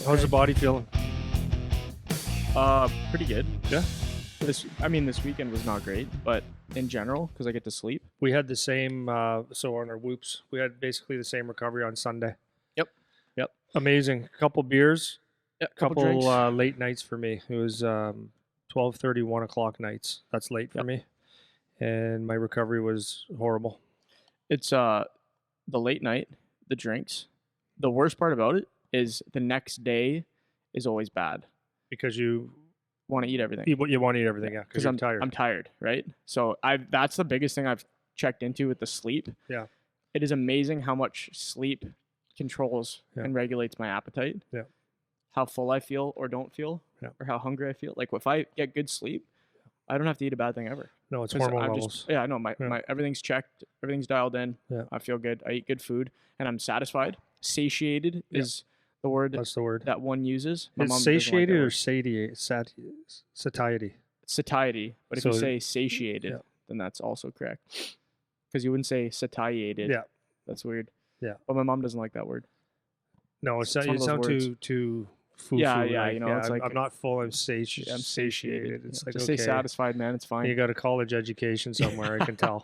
How's the body feeling? Pretty good. Yeah. This weekend was not great, but in general, because I get to sleep. We had the same, so on our whoops, we had basically the same recovery on Sunday. Yep. Amazing. Couple beers, Yeah, couple drinks. late nights for me. It was 12:30, 1 o'clock nights. That's late for Yep. me. And my recovery was horrible. It's the late night, the drinks. The worst part about it is the next day is always bad. Because you Want to eat everything. want to eat everything, yeah, because you're tired. I'm tired, right? So that's the biggest thing I've checked into with the sleep. Yeah. It is amazing how much sleep controls and regulates my appetite. Yeah. How full I feel or don't feel, or how hungry I feel. Like if I get good sleep, I don't have to eat a bad thing ever. No, it's 'Cause hormone I'm levels. I know my everything's checked, everything's dialed in. Yeah. I feel good. I eat good food, and I'm satisfied. Satiated is the word That's the word. that one uses. My Is mom doesn't like satiated that or word. satiety? Satiety, but if you So- say satiated, yeah. then that's also correct. Because you wouldn't say satiated. Yeah. That's weird. Yeah. But my mom doesn't like that word. No, It's you one of those sound words. too foo-foo. Yeah, you know, it's I'm like- not full. I'm satiated. I'm satiated. It's Yeah, like, just okay, say satisfied, man. It's fine. you got a college education somewhere. I can tell.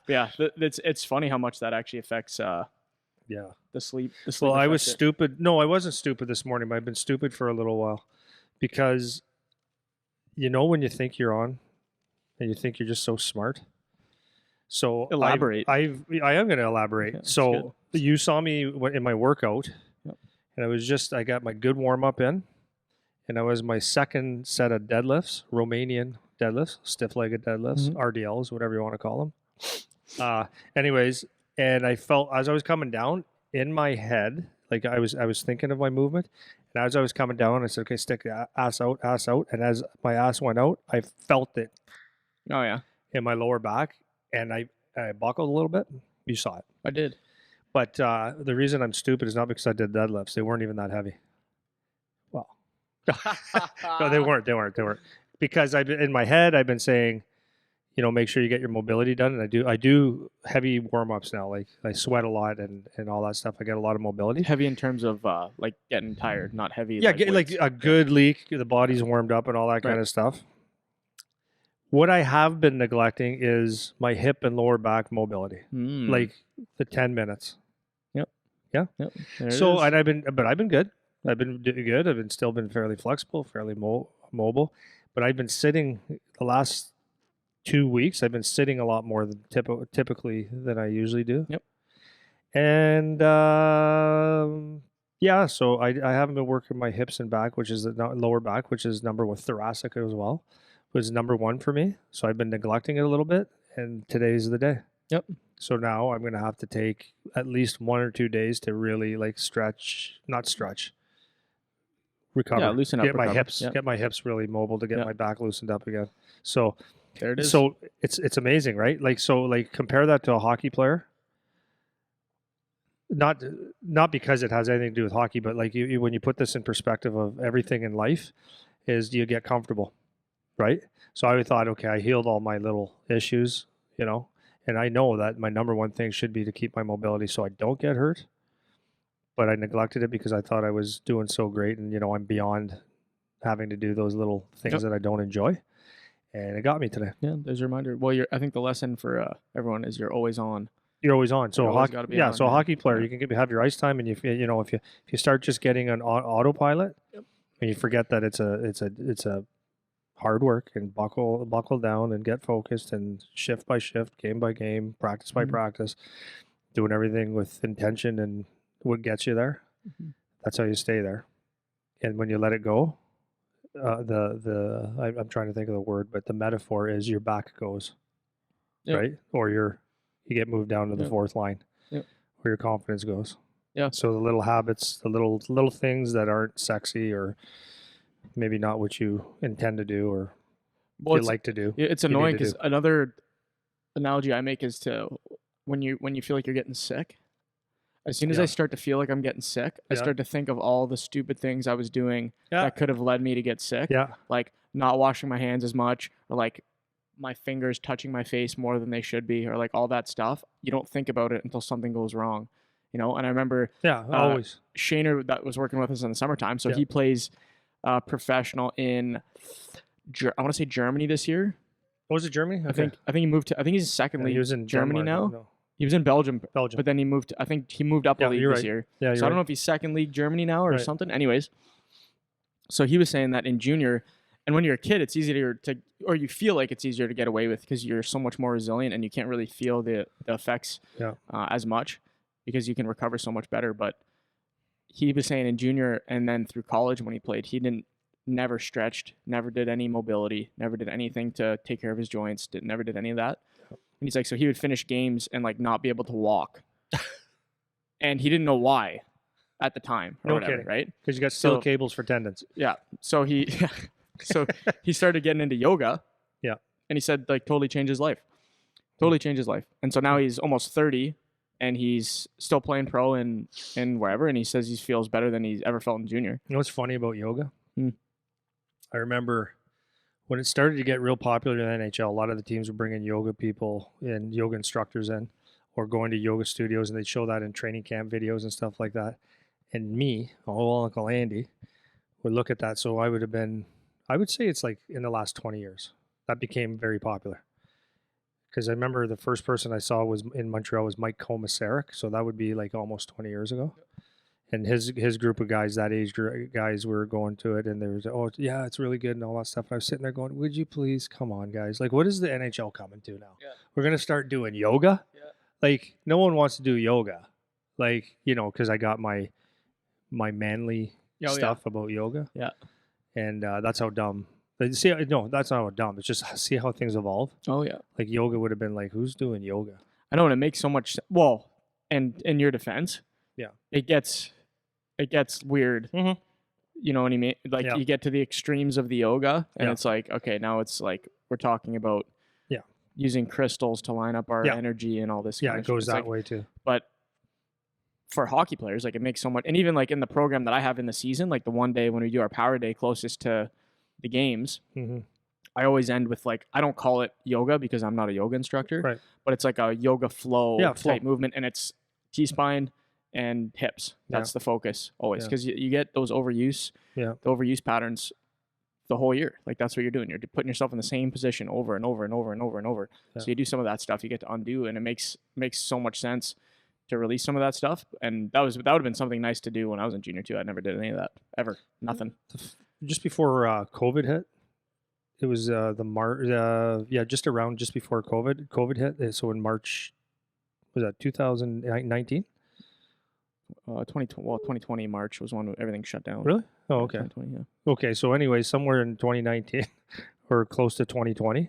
Yeah, it's funny how much that actually affects Yeah. the sleep. Well, I was affects it. stupid. No, I wasn't stupid this morning, but I've been stupid for a little while because when you think you're on and you think you're just so smart. So Elaborate. I am going to elaborate. Okay, that's So you saw me in my workout, Yep. and I got my good warm up in, and I was my second set of deadlifts, Romanian deadlifts, stiff-legged deadlifts, Mhm. RDLs, whatever you want to call them. Anyways, and I felt as I was coming down in my head, like I was thinking of my movement, and as I was coming down, I said, "Okay, stick the ass out," and as my ass went out, I felt it Oh yeah, in my lower back, and I buckled a little bit. You saw it. I did. But the reason I'm stupid is not because I did deadlifts. They weren't even that heavy. Well, no, they weren't. Because in my head, I've been saying, make sure you get your mobility done. And I do heavy warm-ups now. Like I sweat a lot and all that stuff. I get a lot of mobility. Heavy in terms of like getting tired, not heavy. Yeah, like get like weights. a good leak. The body's warmed up and all that kind Right. of stuff. What I have been neglecting is my hip and lower back mobility. Mm. Like the 10 minutes. Yep, there it So, is. and I've been good. I've been good. I've still been fairly flexible, fairly mobile. But I've been sitting the last 2 weeks. I've been sitting a lot more than typically than I usually do. Yep. And so I haven't been working my hips and back, which is the lower back, which is number one. Thoracic as well was number one for me. So I've been neglecting it a little bit, and today's the day. Yep. So now I'm going to have to take at least 1 or 2 days to really recover. Yeah, loosen up, Get my recover. hips, Yep. get my hips really mobile to get Yep. my back loosened up again. So, There it is. so it's amazing, right? Like compare that to a hockey player. Not because it has anything to do with hockey, but like you when you put this in perspective of everything in life, is you get comfortable, right? So I thought, okay, I healed all my little issues, and I know that my number one thing should be to keep my mobility so I don't get hurt. But I neglected it because I thought I was doing so great, and I'm beyond having to do those little things Yep. that I don't enjoy, and it got me today. Yeah, there's a reminder. Well, I think the lesson for everyone is you're always on. You're always on. So You always hockey, gotta be yeah. on, So a man. hockey player, Yeah. you can have your ice time, and if you start just getting an autopilot, Yep. and you forget that it's a hard work, and buckle down and get focused and shift by shift, game by game, practice by Mhm. practice, doing everything with intention and what gets you there. Mhm. That's how you stay there. And when you let it go, I'm trying to think of the word, but the metaphor is your back goes, Yep. right? Or you get moved down to the Yep. fourth line, Yep. where your confidence goes. Yeah. So the little habits, the little things that aren't sexy or maybe not what you intend to do or Well, you like to do. it's you need annoying to do. because another analogy I make is to when you feel like you're getting sick. As soon as Yeah. I start to feel like I'm getting sick, I Yeah. start to think of all the stupid things I was doing Yeah. that could have led me to get sick. Yeah. Like not washing my hands as much, or like my fingers touching my face more than they should be, or like all that stuff. You don't think about it until something goes wrong. you know. And I remember always. Shaner that was working with us in the summertime. So Yeah. he plays professional in, I want to say Germany this year. What was it, Germany? Okay. I think he moved to, I think he's second league. He was in Germany Denmark, now. no. He was in Belgium, Belgium. but then he moved. I think he moved up a league you're this right. year. Yeah, So I don't know if he's second league Germany now or Right. something. Anyways, so he was saying that in junior, and when you're a kid, it's easier to, or you feel like it's easier to get away with because you're so much more resilient and you can't really feel the effects as much because you can recover so much better. But he was saying in junior and then through college when he played, he never stretched, never did any mobility, never did anything to take care of his joints, never did any of that. And he's like, so he would finish games and like not be able to walk. And he didn't know why at the time or whatever, kidding. right? Because you got steel cables for tendons. Yeah. So he started getting into yoga. Yeah. And he said like totally changed his life. Totally changed his life. And so now he's almost 30 and he's still playing pro and wherever. And he says he feels better than he's ever felt in junior. You know what's funny about yoga? I remember when it started to get real popular in the NHL, a lot of the teams were bringing yoga people and yoga instructors in or going to yoga studios, and they'd show that in training camp videos and stuff like that. And me, Uncle Andy, would look at that. So I would say it's like in the last 20 years, that became very popular. Because I remember the first person I saw was in Montreal was Mike Komisarek. So that would be like almost 20 years ago. And his group of guys, that age guys, were going to it, and there was, oh yeah, it's really good and all that stuff. And I was sitting there going, would you please come on, guys? Like, what is the NHL coming to now? Yeah. We're gonna start doing yoga. Yeah. Like, no one wants to do yoga, like, you know, because I got my manly stuff about yoga. Yeah. And that's how dumb. See, no, that's not how dumb. It's just see how things evolve. Oh yeah. Like yoga would have been like, who's doing yoga? I know, and it makes so much. Well, and in your defense, yeah, it gets weird. Mm-hmm. You know what I mean? Like you get to the extremes of the yoga, and it's like, okay, now it's like we're talking about using crystals to line up our energy and all this. Yeah, it goes that way too. But for hockey players, like it makes so much, and even like in the program that I have in the season, like the one day when we do our power day closest to the games, I always end with like, I don't call it yoga because I'm not a yoga instructor, right? But it's like a yoga flow type movement, and it's T-spine and hips. That's the focus always, because you get those overuse, the overuse patterns the whole year. Like that's what you're doing. You're putting yourself in the same position over and over and over and over and over. Yeah. So you do some of that stuff, you get to undo, and it makes so much sense to release some of that stuff. And that would have been something nice to do when I was in junior too. I never did any of that ever. Nothing. Just before COVID hit, it was just before COVID hit. So in March, was that 2019? 2020 March was when everything shut down. Really? Oh, okay. 2020, yeah. Okay, so anyway, somewhere in 2019 or close to 2020,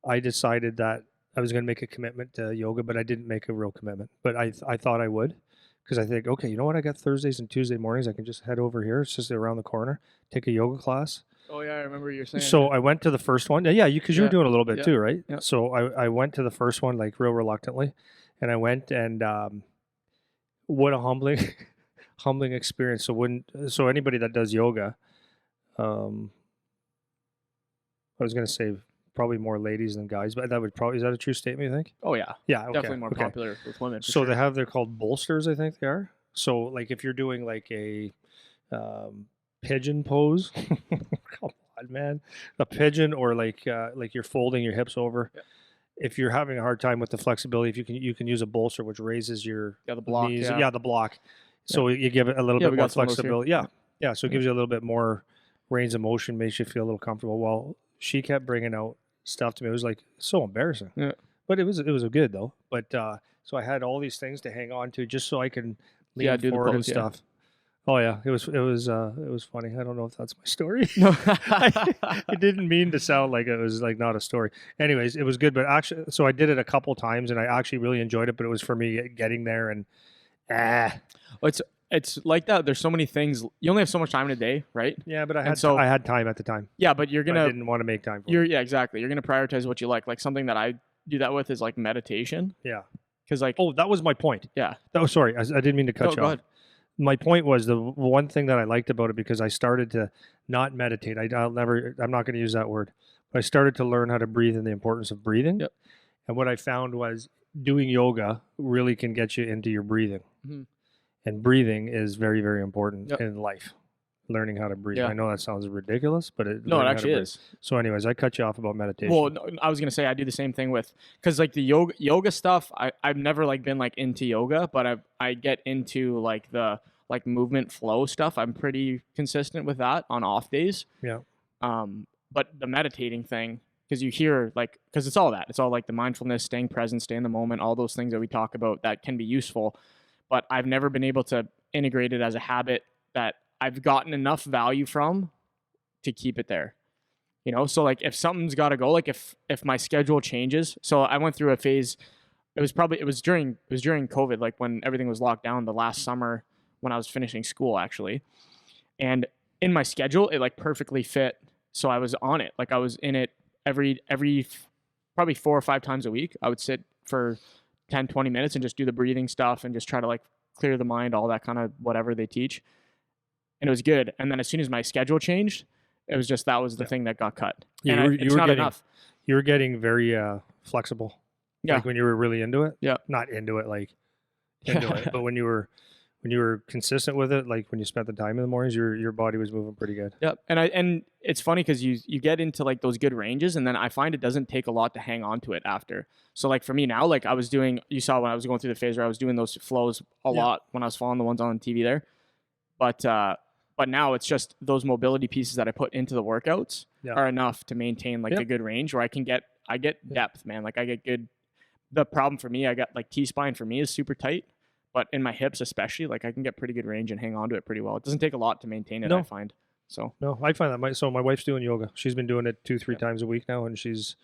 I decided that I was going to make a commitment to yoga, but I didn't make a real commitment. But I thought I would, because I think, okay, you know what? I got Thursdays and Tuesday mornings. I can just head over here. It's just around the corner. Take a yoga class. Oh yeah, I remember you saying. So I went to the first one. Yeah, because you were doing a little bit too, right? Yeah. So I went to the first one like real reluctantly, and I went and what a humbling experience. So anybody that does yoga, I was going to say probably more ladies than guys, but that would probably, is that a true statement, you think? Oh yeah. Yeah. Okay. Definitely more popular with women. So sure. They're called bolsters, I think they are. So like if you're doing like a pigeon pose, come on, man, a pigeon, or like you're folding your hips over. Yeah. If you're having a hard time with the flexibility, if you can use a bolster, which raises your the block, knees. Yeah, the block. So you give it a little bit more flexibility. Yeah. So it gives you a little bit more range of motion, makes you feel a little comfortable. Well, she kept bringing out stuff to me. It was like so embarrassing. Yeah. But it was good though. But so I had all these things to hang on to just so I can lean forward and stuff. Yeah. Oh yeah, it was funny. I don't know if that's my story. No, I didn't mean to sound like it was like not a story. Anyways, it was good, but actually, so I did it a couple times, and I actually really enjoyed it. But it was for me getting there, and it's like that. There's so many things. You only have so much time in a day, right? Yeah, but I had time at the time. Yeah, but I didn't want to make time for it. Yeah, exactly. You're gonna prioritize what you like. Like something that I do that with is like meditation. Yeah, because like that was my point. Yeah. Oh, sorry, I didn't mean to cut you off. Go ahead. My point was the one thing that I liked about it, because I started to not meditate. I'm not going to use that word. But I started to learn how to breathe and the importance of breathing. Yep. And what I found was doing yoga really can get you into your breathing. Mm-hmm. And breathing is very, very important Yep. in life. Learning how to breathe. Yeah. I know that sounds ridiculous, but No, it actually is. So anyways, I cut you off about meditation. Well, no, I was gonna say I do the same thing with, because like the yoga stuff, I've never like been like into yoga, but I get into like the like movement flow stuff. I'm pretty consistent with that on off days. Yeah. But the meditating thing, because you hear like, because it's all that. It's all like the mindfulness, staying present, stay in the moment, all those things that we talk about that can be useful. But I've never been able to integrate it as a habit that I've gotten enough value from to keep it there. You know, so like if something's got to go, like if my schedule changes. So I went through a phase. It was during COVID, like when everything was locked down, the last summer when I was finishing school actually. And in my schedule, it like perfectly fit. So I was on it. Like I was in it every probably 4 or 5 times a week. I would sit for 10, 20 minutes and just do the breathing stuff and just try to like clear the mind, all that kind of whatever they teach. And it was good. And then as soon as my schedule changed, it was just, that was the thing that got cut. It's not enough. You were getting very flexible. Yeah. Like when you were really into it. Yeah. Not into it, like into it, but when you were consistent with it, like when you spent the time in the mornings, your body was moving pretty good. Yep. And it's funny because you get into like those good ranges, and then I find it doesn't take a lot to hang on to it after. So like for me now, like I was doing, you saw when I was going through the phase where I was doing those flows a lot when I was following the ones on TV there. But now it's just those mobility pieces that I put into the workouts are enough to maintain like a good range where I get depth, man. Like I get good. The problem for me, I got like T-spine for me is super tight, but in my hips especially, like I can get pretty good range and hang on to it pretty well. It doesn't take a lot to maintain it, I find. So no, I find that my wife's doing yoga. She's been doing it 2-3 times a week now, and she's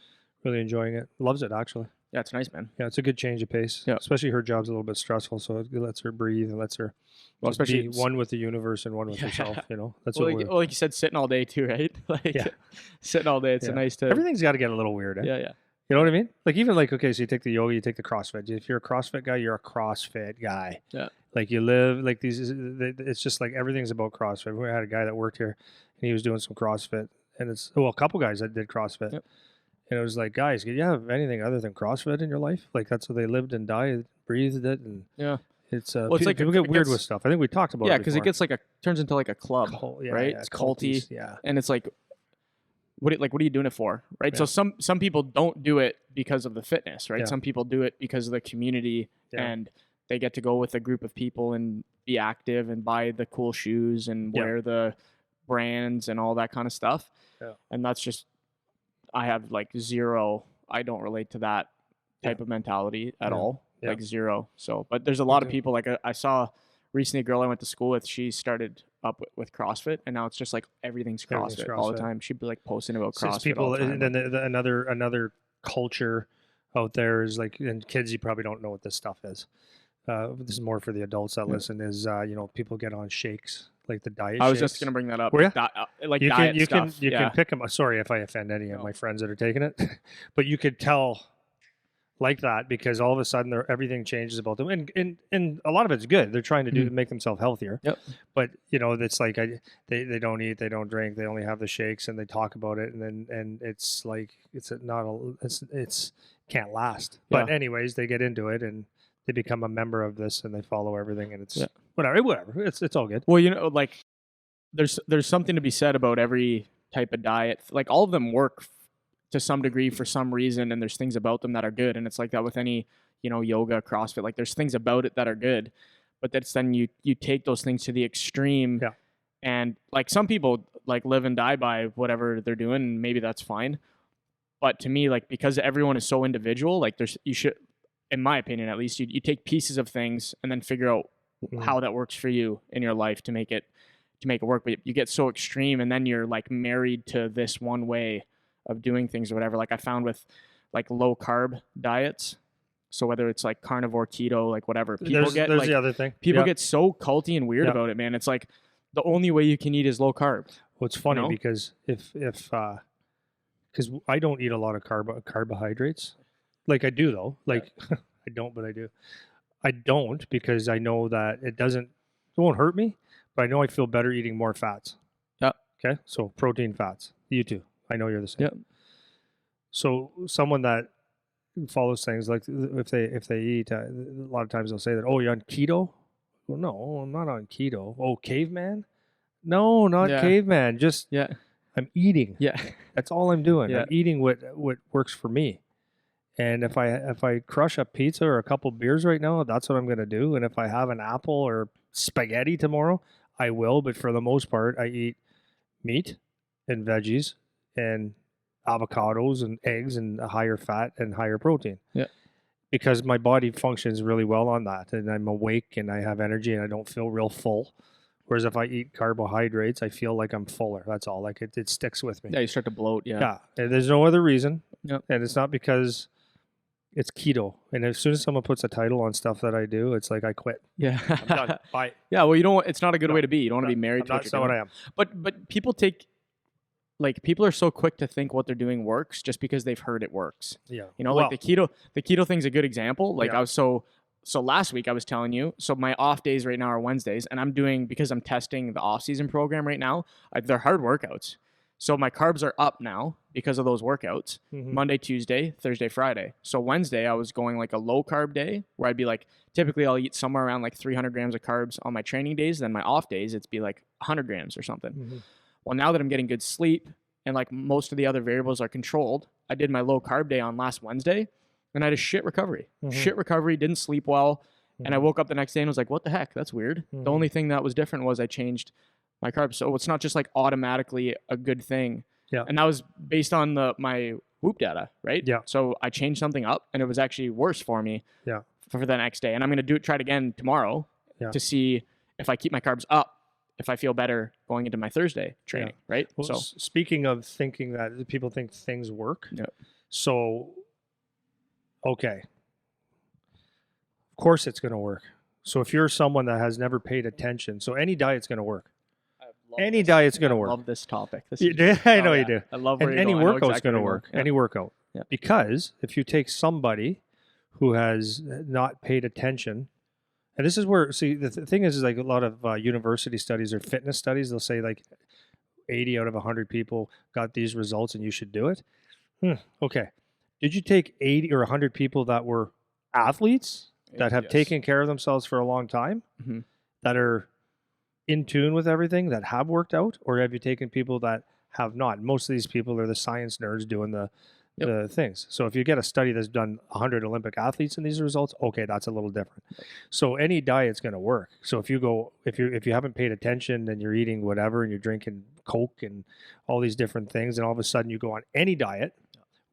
really enjoying it. Loves it actually. Yeah, it's nice, man. Yeah, it's a good change of pace. Yeah, especially her job's a little bit stressful, so it lets her breathe and lets her especially be one with the universe and one with herself. You know, that's like you said, sitting all day too, right? Like sitting all day. It's a nice to. Everything's got to get a little weird. Eh? Yeah. You know what I mean? Like even like, okay, so you take the yoga, you take the CrossFit. If you're a CrossFit guy, you're a CrossFit guy. Yeah. Like you live like these. It's just like everything's about CrossFit. We had a guy that worked here, and he was doing some CrossFit, and a couple guys that did CrossFit. Yep. And it was like, guys, do you have anything other than CrossFit in your life? Like that's what they lived and died, breathed it, and it's it's like people get weird with stuff. I think we talked about it because it gets like turns into like a club, right? It's culty, and it's like. What are you doing it for, right? Yeah. So some people don't do it because of the fitness, right? Yeah. Some people do it because of the community, and they get to go with a group of people and be active and buy the cool shoes and wear the brands and all that kind of stuff. Yeah. And that's just, I have like zero. I don't relate to that type of mentality at all, like zero. So, but there's a lot of people. Like I saw recently a girl I went to school with. She started up with CrossFit, and now it's just like everything's CrossFit all the time. She'd be like posting about CrossFit people, all the time. And then another culture out there is like, and kids, you probably don't know what this stuff is. This is more for the adults that listen. Is people get on shakes, like the diet. I was shakes. just gonna bring that up. Like diet stuff. You can pick them. Sorry if I offend any of my friends that are taking it, but you could tell. Like that, because all of a sudden everything changes about them, and a lot of it's good. They're trying to do to make themselves healthier. Yep. But it's like they don't eat, they don't drink, they only have the shakes, and they talk about it, and it's like it's can't last. But anyways, they get into it and they become a member of this, and they follow everything, and it's whatever. It's all good. Well, like there's something to be said about every type of diet. Like all of them work to some degree for some reason, and there's things about them that are good, and it's like that with any yoga, CrossFit. Like there's things about it that are good, but that's then you take those things to the extreme, and like some people like live and die by whatever they're doing, and maybe that's fine. But to me, like because everyone is so individual, like you should, in my opinion at least, you take pieces of things and then figure out how that works for you in your life to make it work. But you get so extreme, and then you're like married to this one way of doing things or whatever. Like I found with like low carb diets, so whether it's like carnivore, keto, like whatever, there's the other thing. People get so culty and weird about it, man. It's like the only way you can eat is low carb. Well, it's funny because because I don't eat a lot of carbohydrates. Like I do though. Like I don't, but I do. I don't because I know that it won't hurt me, but I know I feel better eating more fats. Yeah. Okay. So protein, fats. You too. I know you're the same. Yep. So someone that follows things like if they eat, a lot of times they'll say that, oh, you're on keto. Well, no, I'm not on keto. Oh, caveman? No, not Yeah. caveman. Just Yeah. I'm eating. Yeah. That's all I'm doing. Yeah. I'm eating what works for me. And if I crush a pizza or a couple beers right now, that's what I'm going to do. And if I have an apple or spaghetti tomorrow, I will. But for the most part, I eat meat and veggies and avocados and eggs and a higher fat and higher protein. Yeah. Because my body functions really well on that, and I'm awake and I have energy and I don't feel real full. Whereas if I eat carbohydrates, I feel like I'm fuller. That's all. Like it sticks with me. Yeah, you start to bloat. Yeah. Yeah. And there's no other reason. Yep. And it's not because it's keto. And as soon as someone puts a title on stuff that I do, it's like I quit. Yeah. I'm done. Bye. Yeah. Well, you don't. It's not a good way to be. You don't want to be married to what That's you're not doing. what I am. But people are so quick to think what they're doing works just because they've heard it works. Yeah. You know, like the keto thing's a good example. Like Yeah. I was so last week I was telling you, so my off days right now are Wednesdays, and I'm doing, because I'm testing the off season program right now, they're hard workouts. So my carbs are up now because of those workouts. Mhm. Monday, Tuesday, Thursday, Friday. So Wednesday I was going like a low carb day where I'd be like, typically I'll eat somewhere around like 300 grams of carbs on my training days. Then my off days, it'd be like 100 grams or something. Mhm. Well, now that I'm getting good sleep and like most of the other variables are controlled, I did my low carb day on last Wednesday and I had a shit recovery. Shit recovery, didn't sleep well. And I woke up the next day and was like, what the heck? That's weird. The only thing that was different was I changed my carbs. So it's not just like automatically a good thing. Yeah. And that was based on my Whoop data, right? Yeah. So I changed something up and it was actually worse for me Yeah. for the next day. And I'm going to try it again tomorrow to see if I keep my carbs up, if I feel better going into my Thursday training, right? Well, So speaking of thinking that people think things work. Yeah. So, okay. Of course it's going to work. So if you're someone that has never paid attention, so any diet's going to work. Any diet's going to work. I love this topic. I know you do. I love And where any you're going. workout's going to work. Yeah. Any workout. Yeah. Because if you take somebody who has not paid attention, and this is where, see, the thing is like a lot of university studies or fitness studies, they'll say like 80 out of 100 people got these results and you should do it. Okay. Did you take 80 or 100 people that were athletes that have taken care of themselves for a long time, that are in tune with everything, that have worked out, or have you taken people that have not? Most of these people are the science nerds doing the things. So if you get a study that's done 100 Olympic athletes in these results, okay, that's a little different. So any diet's going to work. So if you haven't paid attention and you're eating whatever and you're drinking Coke and all these different things, and all of a sudden you go on any diet,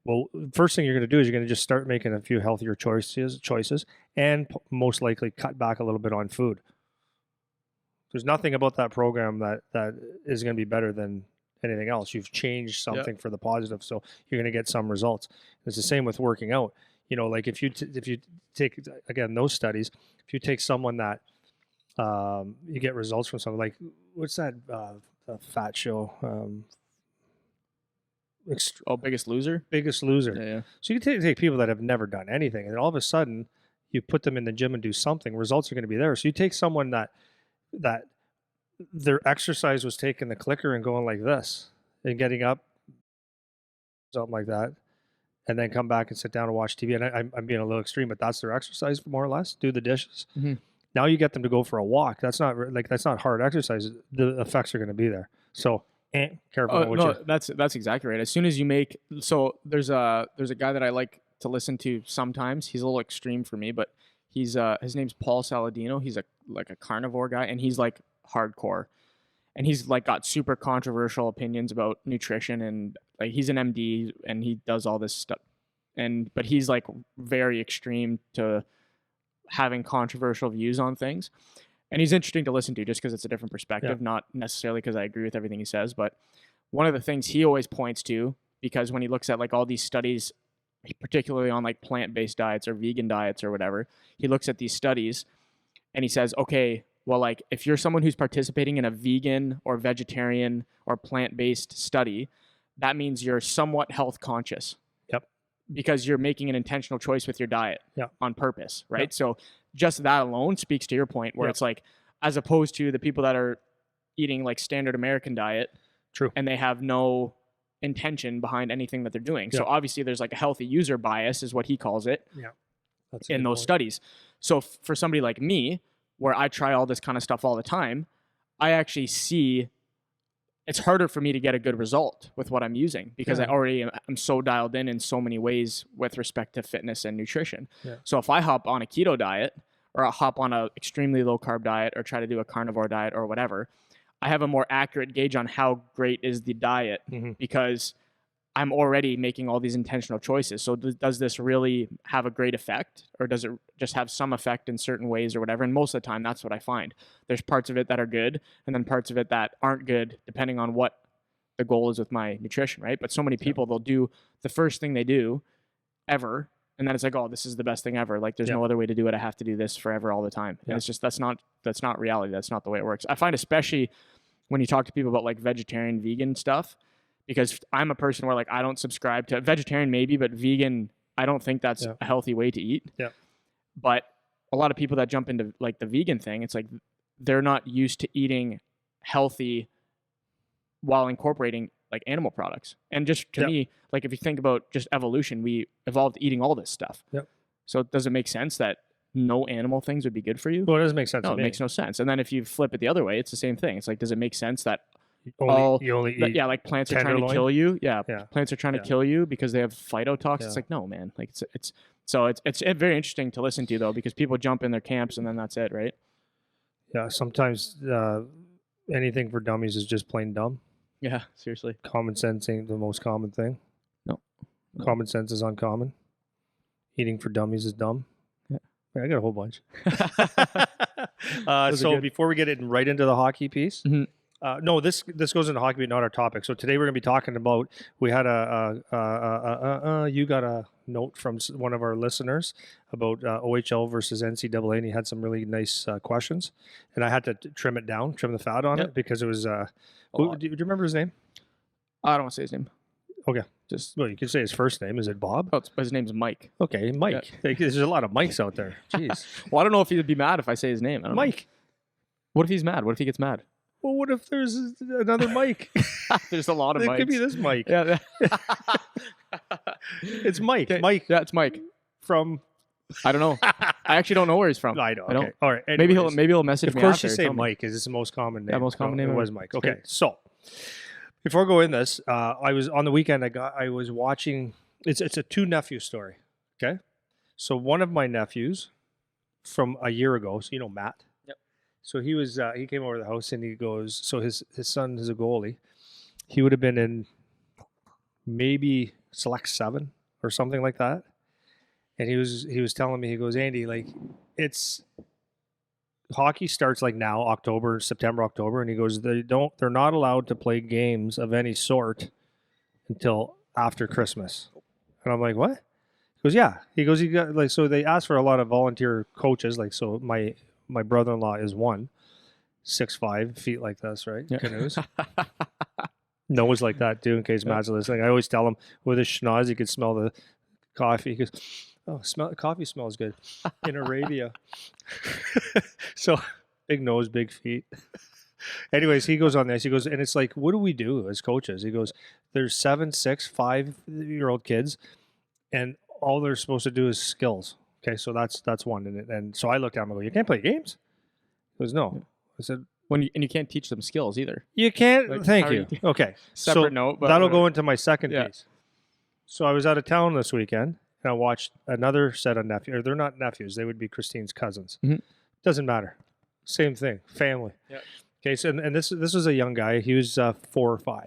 well, first thing you're going to do is you're going to just start making a few healthier choices, and most likely cut back a little bit on food. There's nothing about that program that is going to be better than anything else. You've changed something for the positive, so you're going to get some results. It's the same with working out. You know, like if you take, again, those studies, if you take someone that you get results from someone like, what's that fat show? Biggest Loser? Biggest Loser. Yeah. So you can take people that have never done anything, and then all of a sudden you put them in the gym and do something, results are going to be there. So you take someone that their exercise was taking the clicker and going like this and getting up, something like that, and then come back and sit down and watch TV. And I'm being a little extreme, but that's their exercise more or less. Do the dishes. Now you get them to go for a walk. That's not hard exercise. The effects are going to be there. So careful. That's exactly right. As soon as you make, so there's a guy that I like to listen to sometimes. He's a little extreme for me, but he's his name's Paul Saladino. He's a carnivore guy, and he's like hardcore, and he's like got super controversial opinions about nutrition, and like he's an MD and he does all this stuff, but he's like very extreme to having controversial views on things. And he's interesting to listen to just because it's a different perspective, not necessarily because I agree with everything he says. But one of the things he always points to, because when he looks at like all these studies, particularly on like plant-based diets or vegan diets or whatever, he looks at these studies and he says, okay, well, like if you're someone who's participating in a vegan or vegetarian or plant-based study, that means you're somewhat health conscious. Because you're making an intentional choice with your diet on purpose, right? So just that alone speaks to your point where it's like, as opposed to the people that are eating like standard American diet, true, and they have no intention behind anything that they're doing. Yeah. So obviously there's like a healthy user bias is what he calls it in those studies. So for somebody like me, where I try all this kind of stuff all the time, I actually see it's harder for me to get a good result with what I'm using because I'm so dialed in so many ways with respect to fitness and nutrition. Yeah. So if I hop on a keto diet or I hop on a extremely low carb diet or try to do a carnivore diet or whatever, I have a more accurate gauge on how great is the diet because I'm already making all these intentional choices. So does this really have a great effect, or does it just have some effect in certain ways or whatever? And most of the time, that's what I find. There's parts of it that are good and then parts of it that aren't good, depending on what the goal is with my nutrition, right? But so many people, they'll do the first thing they do ever, and then it's like, oh, this is the best thing ever. Like, there's no other way to do it. I have to do this forever all the time. And it's just, that's not reality. That's not the way it works. I find, especially when you talk to people about like vegetarian, vegan stuff, because I'm a person where like I don't subscribe to vegetarian maybe, but vegan, I don't think that's a healthy way to eat. Yeah. But a lot of people that jump into like the vegan thing, it's like they're not used to eating healthy while incorporating like animal products. And just to me, like if you think about just evolution, we evolved eating all this stuff. Yep. So does it make sense that no animal things would be good for you? Well, it doesn't make sense. No, it makes no sense. And then if you flip it the other way, it's the same thing. It's like, does it make sense that you only eat like plants are trying to kill you? Yeah. Plants are trying to kill you because they have phytotoxins. It's like, no, man. Like it's very interesting to listen to though, because people jump in their camps and then that's it, right? Yeah. Sometimes anything for dummies is just plain dumb. Yeah, seriously. Common sense ain't the most common thing. No. Common sense is uncommon. Eating for dummies is dumb. Yeah. I got a whole bunch. So before we get right into the hockey piece, no, this goes into hockey, but not our topic. So today we're going to be talking about, we had you got a note from one of our listeners about OHL versus NCAA, and he had some really nice questions. And I had to trim the fat on it because it was, do you remember his name? I don't want to say his name. Okay. Well, you can say his first name. Is it Bob? Oh, his name's Mike. Okay, Mike. Yeah. There's a lot of Mikes out there. Jeez. Well, I don't know if he would be mad if I say his name. I don't Mike. know. What if he's mad? What if he gets mad? Well, what if there's another Mike? There's a lot of Mikes. It could be this Mike. Yeah. It's Mike. Okay. Mike. Yeah, it's Mike. From... I don't know. I actually don't know where he's from. I don't. Okay. All right. Anyways, maybe he'll message me. Of course, you say Mike because it's the most common name. Yeah, most common name. It was Mike. Okay. So before I go in this, I was on the weekend. I was watching. It's a two nephew story. Okay. So one of my nephews from a year ago. So you know Matt. Yep. So he came over to the house and he goes. So his son is a goalie. He would have been in maybe select 7 or something like that. And he was telling me, he goes, Andy, like hockey starts like now, September, October. And he goes, they're not allowed to play games of any sort until after Christmas. And I'm like, what? He goes, yeah. He goes, you got like, so they asked for a lot of volunteer coaches. Like, so my brother-in-law is 6'5", feet like this, right? Yeah. Canoes. Nose like that too, in case Matt's listening. I always tell him with his schnoz, you could smell the coffee. He goes, oh, coffee smells good in Arabia. So big nose, big feet. Anyways, he goes on this. He goes, and it's like, what do we do as coaches? He goes, there's 7, 6, 5-year-old kids, and all they're supposed to do is skills. Okay, so that's one. And so I looked at him and go, you can't play games? He goes, no. I said, you can't teach them skills either. You can't. Like, thank you. Okay. Separate note. But that'll go into my second piece. So I was out of town this weekend. And I watched another set of nephews. Or they're not nephews. They would be Christine's cousins. Mm-hmm. Doesn't matter. Same thing. Family. Yep. Okay. So and this was a young guy. He was 4 or 5.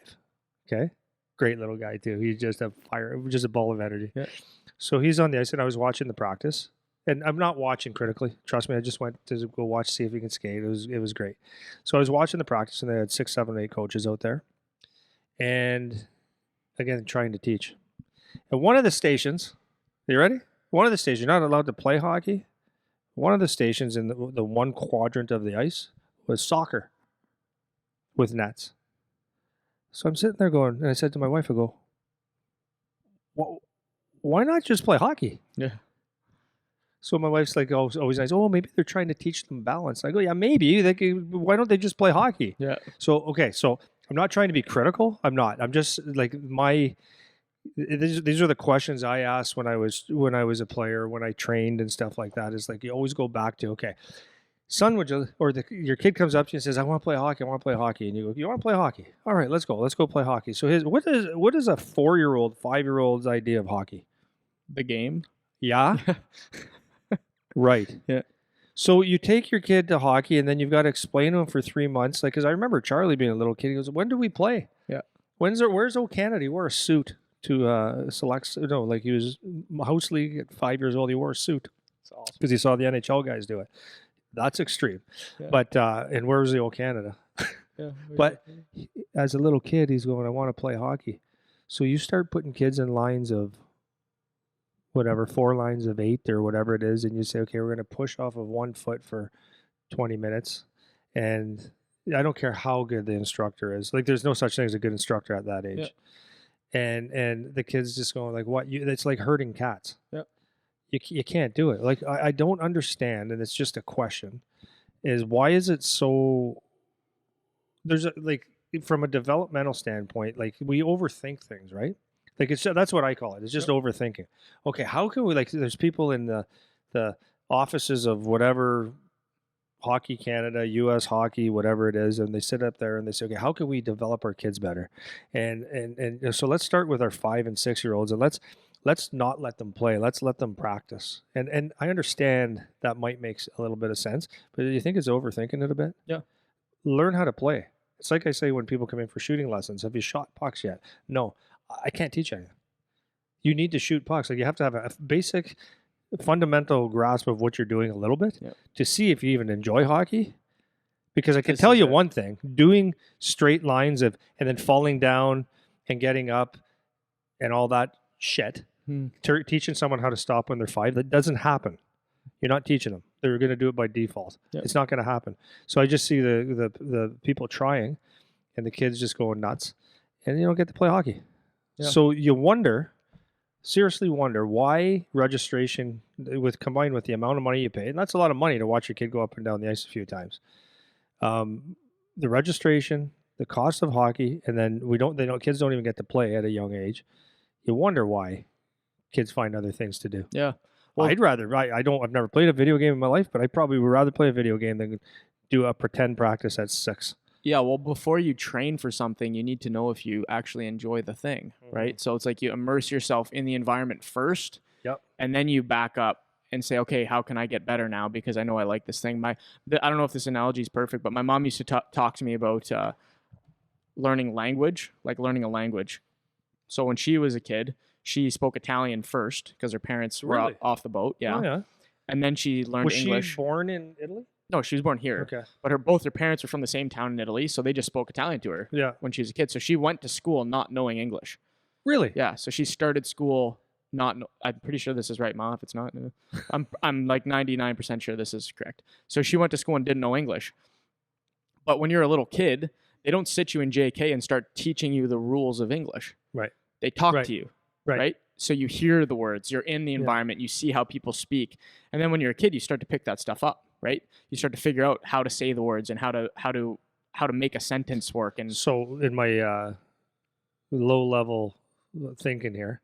Okay. Great little guy too. He's just a ball of energy. Yep. So he's on the ice, and I was watching the practice. And I'm not watching critically. Trust me. I just went to go watch, see if he can skate. It was great. So I was watching the practice, and they had 6, 7, 8 coaches out there, and again trying to teach. And one of the stations. Are you ready? One of the stations, you're not allowed to play hockey. One of the stations in the one quadrant of the ice was soccer with nets. So I'm sitting there going, and I said to my wife, I go, well, why not just play hockey? Yeah. So my wife's like, always nice. Oh, maybe they're trying to teach them balance. I go, yeah, maybe. Why don't they just play hockey? Yeah. So I'm not trying to be critical. I'm not. I'm just like these are the questions I asked when I was a player, when I trained and stuff like that. Is like you always go back to, okay, son, your kid comes up to you and says, I want to play hockey. I want to play hockey. And you go, you want to play hockey? All right, let's go. Let's go play hockey. So what is a 4-year-old, 5-year-old's idea of hockey? The game. Yeah. Right. Yeah. So you take your kid to hockey, and then you've got to explain to him for 3 months. Like, because I remember Charlie being a little kid. He goes, "When do we play? Yeah. Where's O Canada? He wore a suit to select. No, like he was house league at 5 years old. He wore a suit. That's awesome. Because he saw the NHL guys do it. That's extreme. Yeah. But and where's the O Canada? Yeah. But as a little kid, he's going, I want to play hockey. So you start putting kids in lines of whatever, 4 lines of 8 or whatever it is, and you say, okay, we're going to push off of 1 foot for 20 minutes. And I don't care how good the instructor is. Like, there's no such thing as a good instructor at that age. Yeah. And the kid's just going like, what? It's like herding cats. Yeah. You can't do it. Like, I don't understand, and it's just a question, is why is it so... There's like, from a developmental standpoint, like, we overthink things, right? Like, that's what I call it. It's just overthinking. Okay, how can we, like, there's people in the offices of whatever, Hockey Canada, U.S. Hockey, whatever it is, and they sit up there and they say, okay, how can we develop our kids better? And so let's start with our 5 and 6 year olds, and let's not let them play. Let's let them practice. And I understand that might make a little bit of sense, but do you think it's overthinking it a bit? Yeah. Learn how to play. It's like I say when people come in for shooting lessons. Have you shot pucks yet? No. I can't teach you. You need to shoot pucks. Like, you have to have a basic, fundamental grasp of what you're doing a little bit to see if you even enjoy hockey. Because I can tell you one thing: doing straight lines and then falling down and getting up and all that shit. Teaching someone how to stop when they're 5, that doesn't happen. You're not teaching them. They're going to do it by default. Yep. It's not going to happen. So I just see the people trying, and the kids just going nuts, and you don't get to play hockey. Yeah. So you seriously wonder why registration, combined with the amount of money you pay, and that's a lot of money to watch your kid go up and down the ice a few times. The registration, the cost of hockey, and then kids don't even get to play at a young age. You wonder why kids find other things to do. Yeah. Well, I've never played a video game in my life, but I probably would rather play a video game than do a pretend practice at 6. Yeah, well, before you train for something, you need to know if you actually enjoy the thing, right? So it's like you immerse yourself in the environment first, and then you back up and say, okay, how can I get better now? Because I know I like this thing. I don't know if this analogy is perfect, but my mom used to talk to me about learning a language. So when she was a kid, she spoke Italian first because her parents were off the boat. Yeah. Oh, yeah. And then she learned English. Was she born in Italy? No, she was born here. Okay. But both her parents were from the same town in Italy, so they just spoke Italian to her when she was a kid. So she went to school not knowing English. Really? Yeah. So she started school I'm pretty sure this is right, Ma. If it's not, I'm like 99% sure this is correct. So she went to school and didn't know English. But when you're a little kid, they don't sit you in JK and start teaching you the rules of English. Right. They talk to you. Right. So you hear the words, you're in the environment, you see how people speak. And then when you're a kid, you start to pick that stuff up, right? You start to figure out how to say the words and how to make a sentence work. And so in my low level thinking here,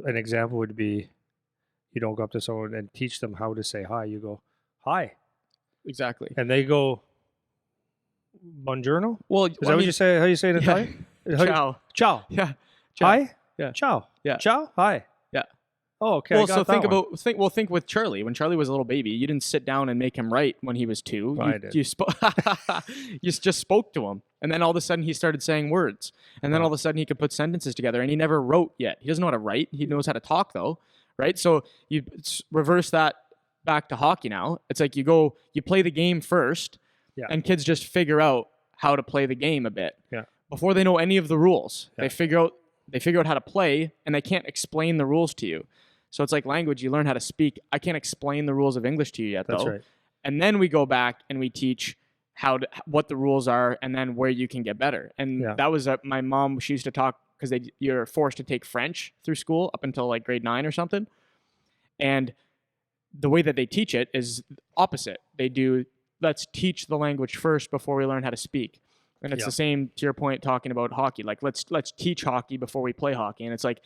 an example would be, you don't go up to someone and teach them how to say hi. You go, hi. Exactly. And they go, buongiorno? Well, is that what you say? How you say it in Italian? Ciao. Ciao. Yeah. Ciao. Hi? Yeah. Ciao. Yeah. Ciao. Hi. Yeah. Oh, okay. Well, so think with Charlie. When Charlie was a little baby, you didn't sit down and make him write when he was 2. I did. You just spoke to him, and then all of a sudden he started saying words, and then all of a sudden he could put sentences together, and he never wrote yet. He doesn't know how to write. He knows how to talk though, right? So you reverse that back to hockey now. It's like you play the game first, and kids just figure out how to play the game a bit. Yeah. Before they know any of the rules, they figure out how to play, and they can't explain the rules to you. So it's like language. You learn how to speak. I can't explain the rules of English to you yet, though. That's right. And then we go back and we teach what the rules are, and then where you can get better. And that was my mom. She used to talk because you're forced to take French through school up until like grade 9 or something. And the way that they teach it is opposite. They do, let's teach the language first before we learn how to speak. And it's the same, to your point, talking about hockey. Like, let's teach hockey before we play hockey. And it's like,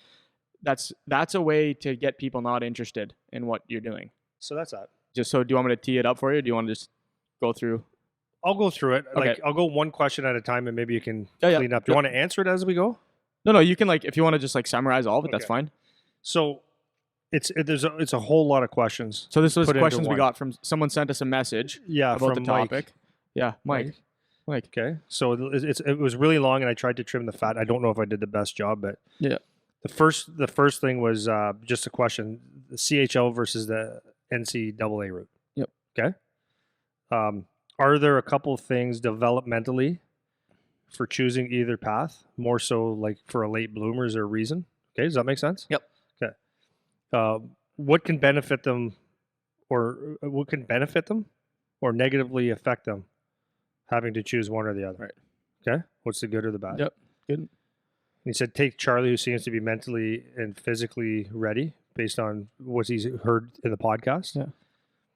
that's a way to get people not interested in what you're doing. So that's that. So do you want me to tee it up for you? Or do you want to just go through? I'll go through it. Okay. Like, I'll go one question at a time, and maybe you can clean up. Do you want to answer it as we go? No, you can, like, if you want to just like summarize all of it, that's fine. So it's a whole lot of questions. So this was questions we got from someone sent us a message about the topic. Mike. Yeah, Mike. Okay. So it was really long, and I tried to trim the fat. I don't know if I did the best job, but the first thing was just a question: the CHL versus the NCAA route. Yep. Okay. Are there a couple of things developmentally for choosing either path? More so, like for a late bloomer, is there a reason? Okay, does that make sense? Yep. Okay. What can benefit them, or negatively affect them, having to choose one or the other? Right. Okay. What's the good or the bad? Yep. Good. He said, take Charlie, who seems to be mentally and physically ready based on what he's heard in the podcast. Yeah.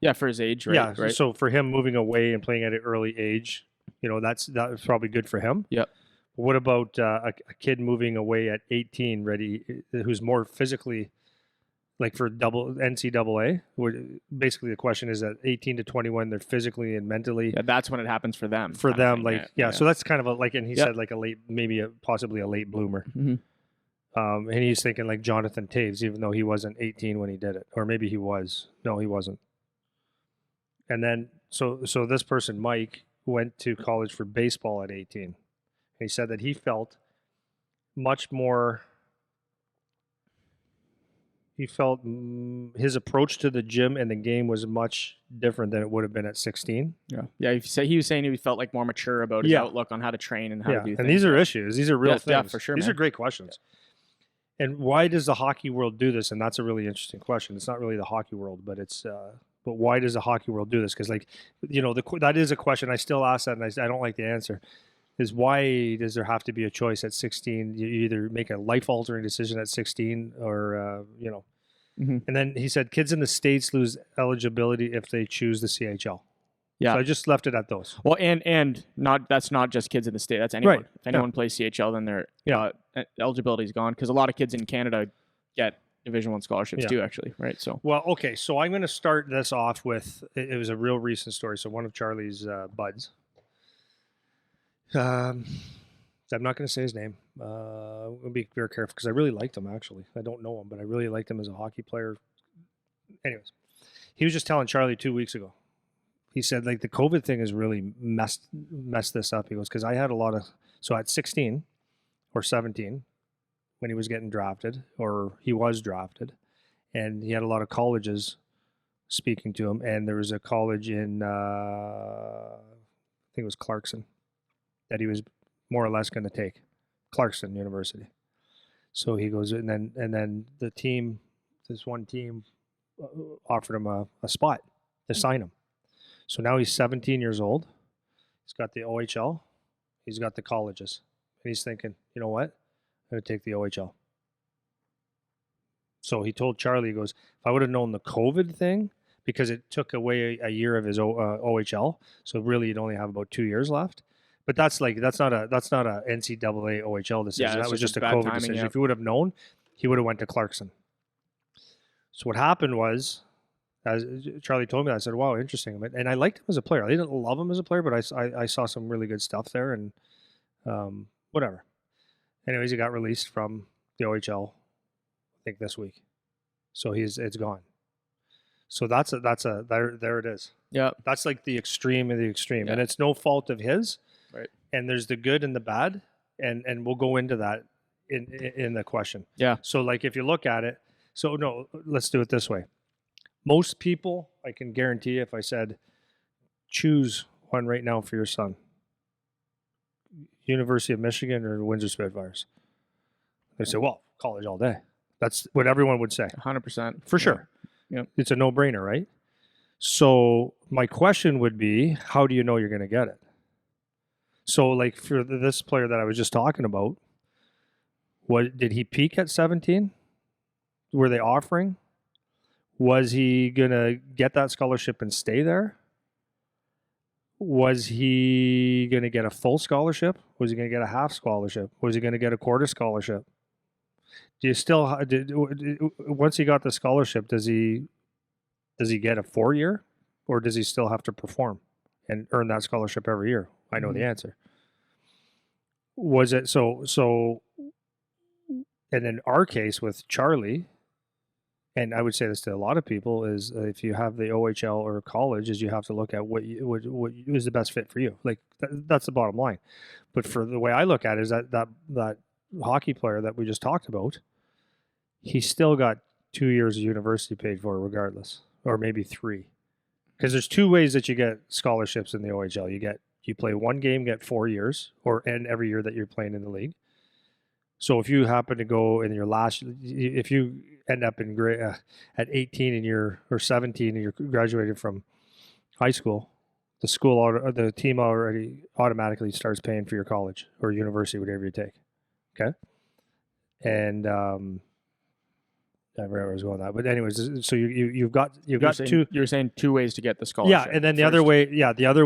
Yeah, for his age, right? Yeah. Right. So for him moving away and playing at an early age, that was probably good for him. Yep. What about a kid moving away at 18, ready, who's more physically, like for NCAA? Basically, the question is that 18 to 21, they're physically and mentally. Yeah, that's when it happens for them. For them, so that's kind of and he said like a late, maybe possibly a late bloomer. Mm-hmm. And he's thinking like Jonathan Taves, even though he wasn't 18 when he did it, or maybe he was. No, he wasn't. And then, so this person, Mike, went to college for baseball at 18. He said that he felt much more. He felt his approach to the gym and the game was much different than it would have been at 16. Yeah. He was saying he felt like more mature about his outlook on how to train and how to do things. And these are issues. These are real things. Yeah, for sure. These are great questions. And why does the hockey world do this? And that's a really interesting question. It's not really the hockey world, but it's. But why does the hockey world do this? Because, that is a question. I still ask that, and I don't like the answer. Is why does there have to be a choice at 16? You either make a life-altering decision at 16 or, Mm-hmm. And then he said kids in the States lose eligibility if they choose the CHL. Yeah. So I just left it at those. Well, and that's not just kids in the state. That's anyone. Right. If anyone plays CHL, then their eligibility is gone. Because a lot of kids in Canada get Division I scholarships too, actually, right? So okay. So I'm going to start this off with it was a real recent story. So one of Charlie's buds. I'm not going to say his name. I'll be very careful because I really liked him. Actually, I don't know him, but I really liked him as a hockey player. Anyways, he was just telling Charlie 2 weeks ago. He said like the COVID thing has really messed this up. He goes because I had a lot of at 16 or 17. When he was getting drafted, or he was drafted, and he had a lot of colleges speaking to him, and there was a college in I think it was Clarkson that he was more or less going to take, Clarkson University. So he goes, and then this one team offered him a spot to sign him. So now he's 17 years old. He's got the OHL, he's got the colleges, and he's thinking, you know what? I'm going to take the OHL. So he told Charlie, he goes, if I would have known the COVID thing, because it took away a year of his OHL, so really you'd only have about 2 years left. But that's not a NCAA OHL decision. That was just a COVID decision. Yeah. If he would have known, he would have went to Clarkson. So what happened was, as Charlie told me, I said, wow, interesting. And I liked him as a player. I didn't love him as a player, but I saw some really good stuff there, and whatever. Anyways, he got released from the OHL, I think this week. So it's gone. So there it is. Yeah. That's like the extreme of the extreme. Yeah. And it's no fault of his. Right. And there's the good and the bad. And we'll go into that in the question. Yeah. So like if you look at it, let's do it this way. Most people, I can guarantee if I said, choose one right now for your son. University of Michigan or Windsor Spitfires? They say, well, college all day. That's what everyone would say. 100%. For sure. Yeah. It's a no-brainer, right? So my question would be, how do you know you're going to get it? So like for this player that I was just talking about, did he peak at 17? Were they offering? Was he going to get that scholarship and stay there? Was he going to get a full scholarship? Was he going to get a half scholarship? Was he going to get a quarter scholarship? Do you still once he got the scholarship, does he get a 4-year, or does he still have to perform and earn that scholarship every year? I know the answer. Was it so? And in our case with Charlie, and I would say this to a lot of people, is if you have the OHL or college, is you have to look at what is the best fit for you. Like that's the bottom line. But for the way I look at it is that hockey player that we just talked about, he still got 2 years of university paid for regardless, or maybe 3. Because there's 2 ways that you get scholarships in the OHL. You play 1 game, get 4 years, and every year that you're playing in the league. So if you happen to go in your if you end up in at 18 or 17 and you're graduated from high school, the team already automatically starts paying for your college or university, whatever you take. Okay, and I forgot where I was going with that, but anyways, so you've got two. You're saying 2 ways to get the scholarship. Yeah, and then the other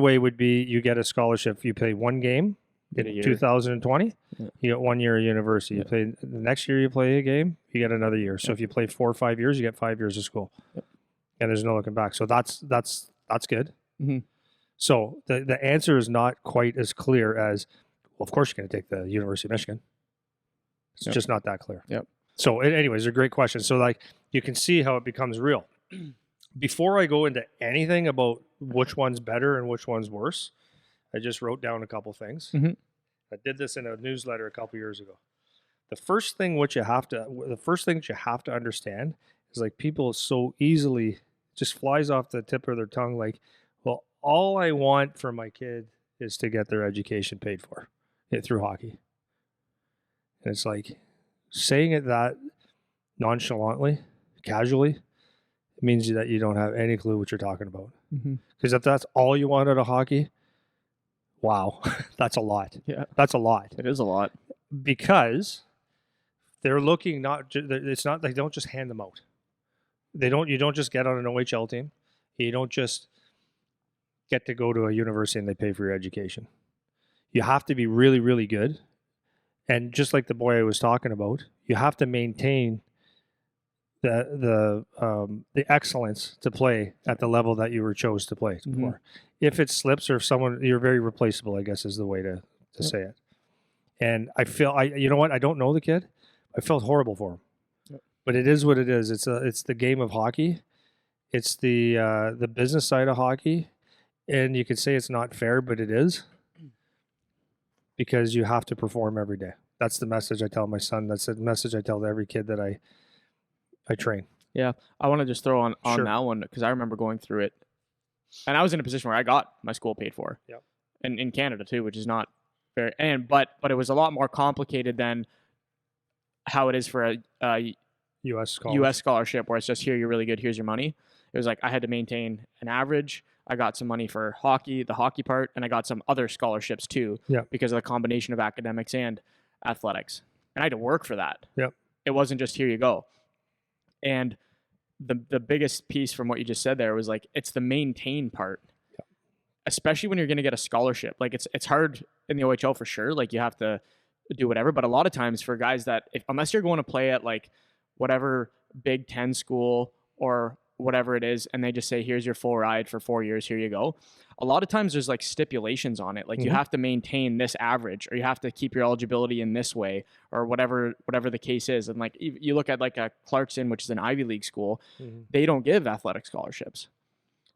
way would be you get a scholarship. You play 1 game. In 2020, you get 1 year of university. You play the next year, you play a game, you get another year. So if you play 4 or 5 years, you get 5 years of school, and there's no looking back. So that's good. Mm-hmm. So the answer is not quite as clear as, well, of course you're going to take the University of Michigan. It's just not that clear. Yep. So anyways, they're great questions. So like you can see how it becomes real. Before I go into anything about which one's better and which one's worse, I just wrote down a couple things. Mm-hmm. I did this in a newsletter a couple years ago. The first thing you have to understand is like people so easily just flies off the tip of their tongue. Like, well, all I want for my kid is to get their education paid for through hockey. And it's like saying it that nonchalantly, casually, it means that you don't have any clue what you're talking about. Because if that's all you want out of hockey, wow, that's a lot. Yeah, that's a lot. It is a lot because they're looking it's not they don't just hand them out. You don't just get on an OHL team. You don't just get to go to a university and they pay for your education. You have to be really, really good, and just like the boy I was talking about, you have to maintain the excellence to play at the level that you were chose to play for. If it slips or if you're very replaceable, I guess is the way to say it. And you know what? I don't know the kid. I felt horrible for him, but it is what it is. It's the game of hockey. It's the business side of hockey, and you could say it's not fair, but it is, because you have to perform every day. That's the message I tell my son. That's the message I tell to every kid that I train. Yeah, I want to just throw on Sure. that one because I remember going through it, and I was in a position where I got my school paid for. Yep. And in Canada too, which is not very but it was a lot more complicated than how it is for a U.S. scholarship, where it's just here you're really good, here's your money. It was like I had to maintain an average. I got some money for hockey, the hockey part, and I got some other scholarships too. Yeah. Because of the combination of academics and athletics, and I had to work for that. Yep. It wasn't just here you go. And the biggest piece from what you just said there was like it's the maintain part, especially when you're going to get a scholarship. Like it's hard in the OHL for sure. Like you have to do whatever, but a lot of times for guys that unless you're going to play at like whatever Big Ten school or whatever it is, and they just say here's your full ride for 4 years, here you go. A lot of times there's like stipulations on it, like you have to maintain this average, or you have to keep your eligibility in this way, or whatever the case is. And like you look at like a Clarkson, which is an Ivy League school, they don't give athletic scholarships.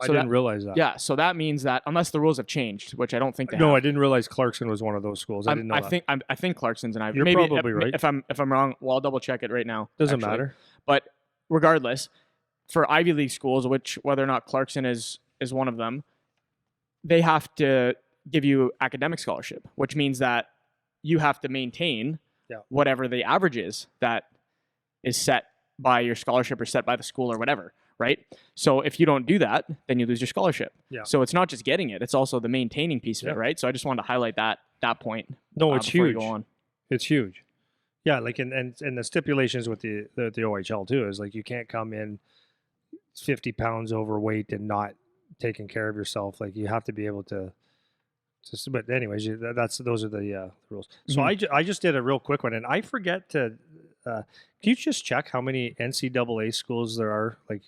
I didn't realize that. Yeah, so that means that unless the rules have changed, which I don't think they have. No, I didn't realize Clarkson was one of those schools. I didn't know that. I think Clarkson's an Ivy. You're Maybe, probably right. If I'm wrong, well, I'll double check it right now. Doesn't matter. But regardless, for Ivy League schools, which whether or not Clarkson is one of them, they have to give you academic scholarship, which means that you have to maintain whatever the average is that is set by your scholarship or set by the school or whatever, right? So if you don't do that, then you lose your scholarship. Yeah. So it's not just getting it, it's also the maintaining piece of it, right? So I just wanted to highlight that point. No, it's before you huge. go on. It's huge. Yeah, like and the stipulations with the OHL too is like you can't come in 50 pounds overweight and not taking care of yourself. Like you have to be able to But anyways, those are the rules. So Mm-hmm. I just did a real quick one, and I forget to. Can you just check how many NCAA schools there are, like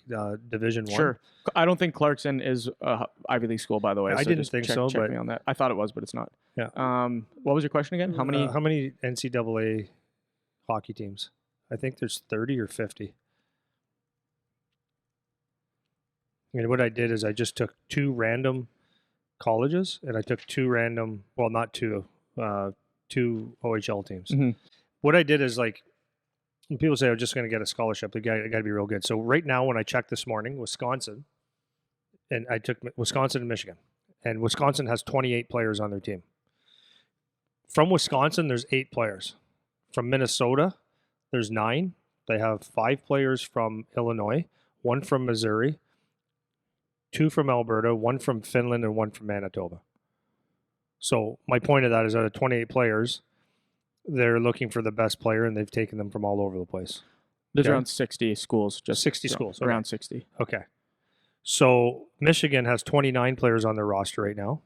Division One? Sure. I don't think Clarkson is a Ivy League school, by the way. I so didn't just think check, so, check but me on that. I thought it was, but it's not. yeah. What was your question again? How many? How many NCAA hockey teams? I think there's 30 or 50. And what I did is I just took two random colleges, and I took two random, well, not two, two OHL teams. Mm-hmm. What I did is, like, when people say, I'm just going to get a scholarship, they got to be real good. So right now, when I checked this morning, Wisconsin, and I took Wisconsin and Michigan, and Wisconsin has 28 players on their team. From Wisconsin, there's 8 players. From Minnesota, there's 9. They have 5 players from Illinois, 1 from Missouri, 2 from Alberta, 1 from Finland, and 1 from Manitoba. So my point of that is, out of 28 players, they're looking for the best player, and they've taken them from all over the place. There's around 60 schools. Just 60 schools. Okay. Around 60. Okay. So Michigan has 29 players on their roster right now.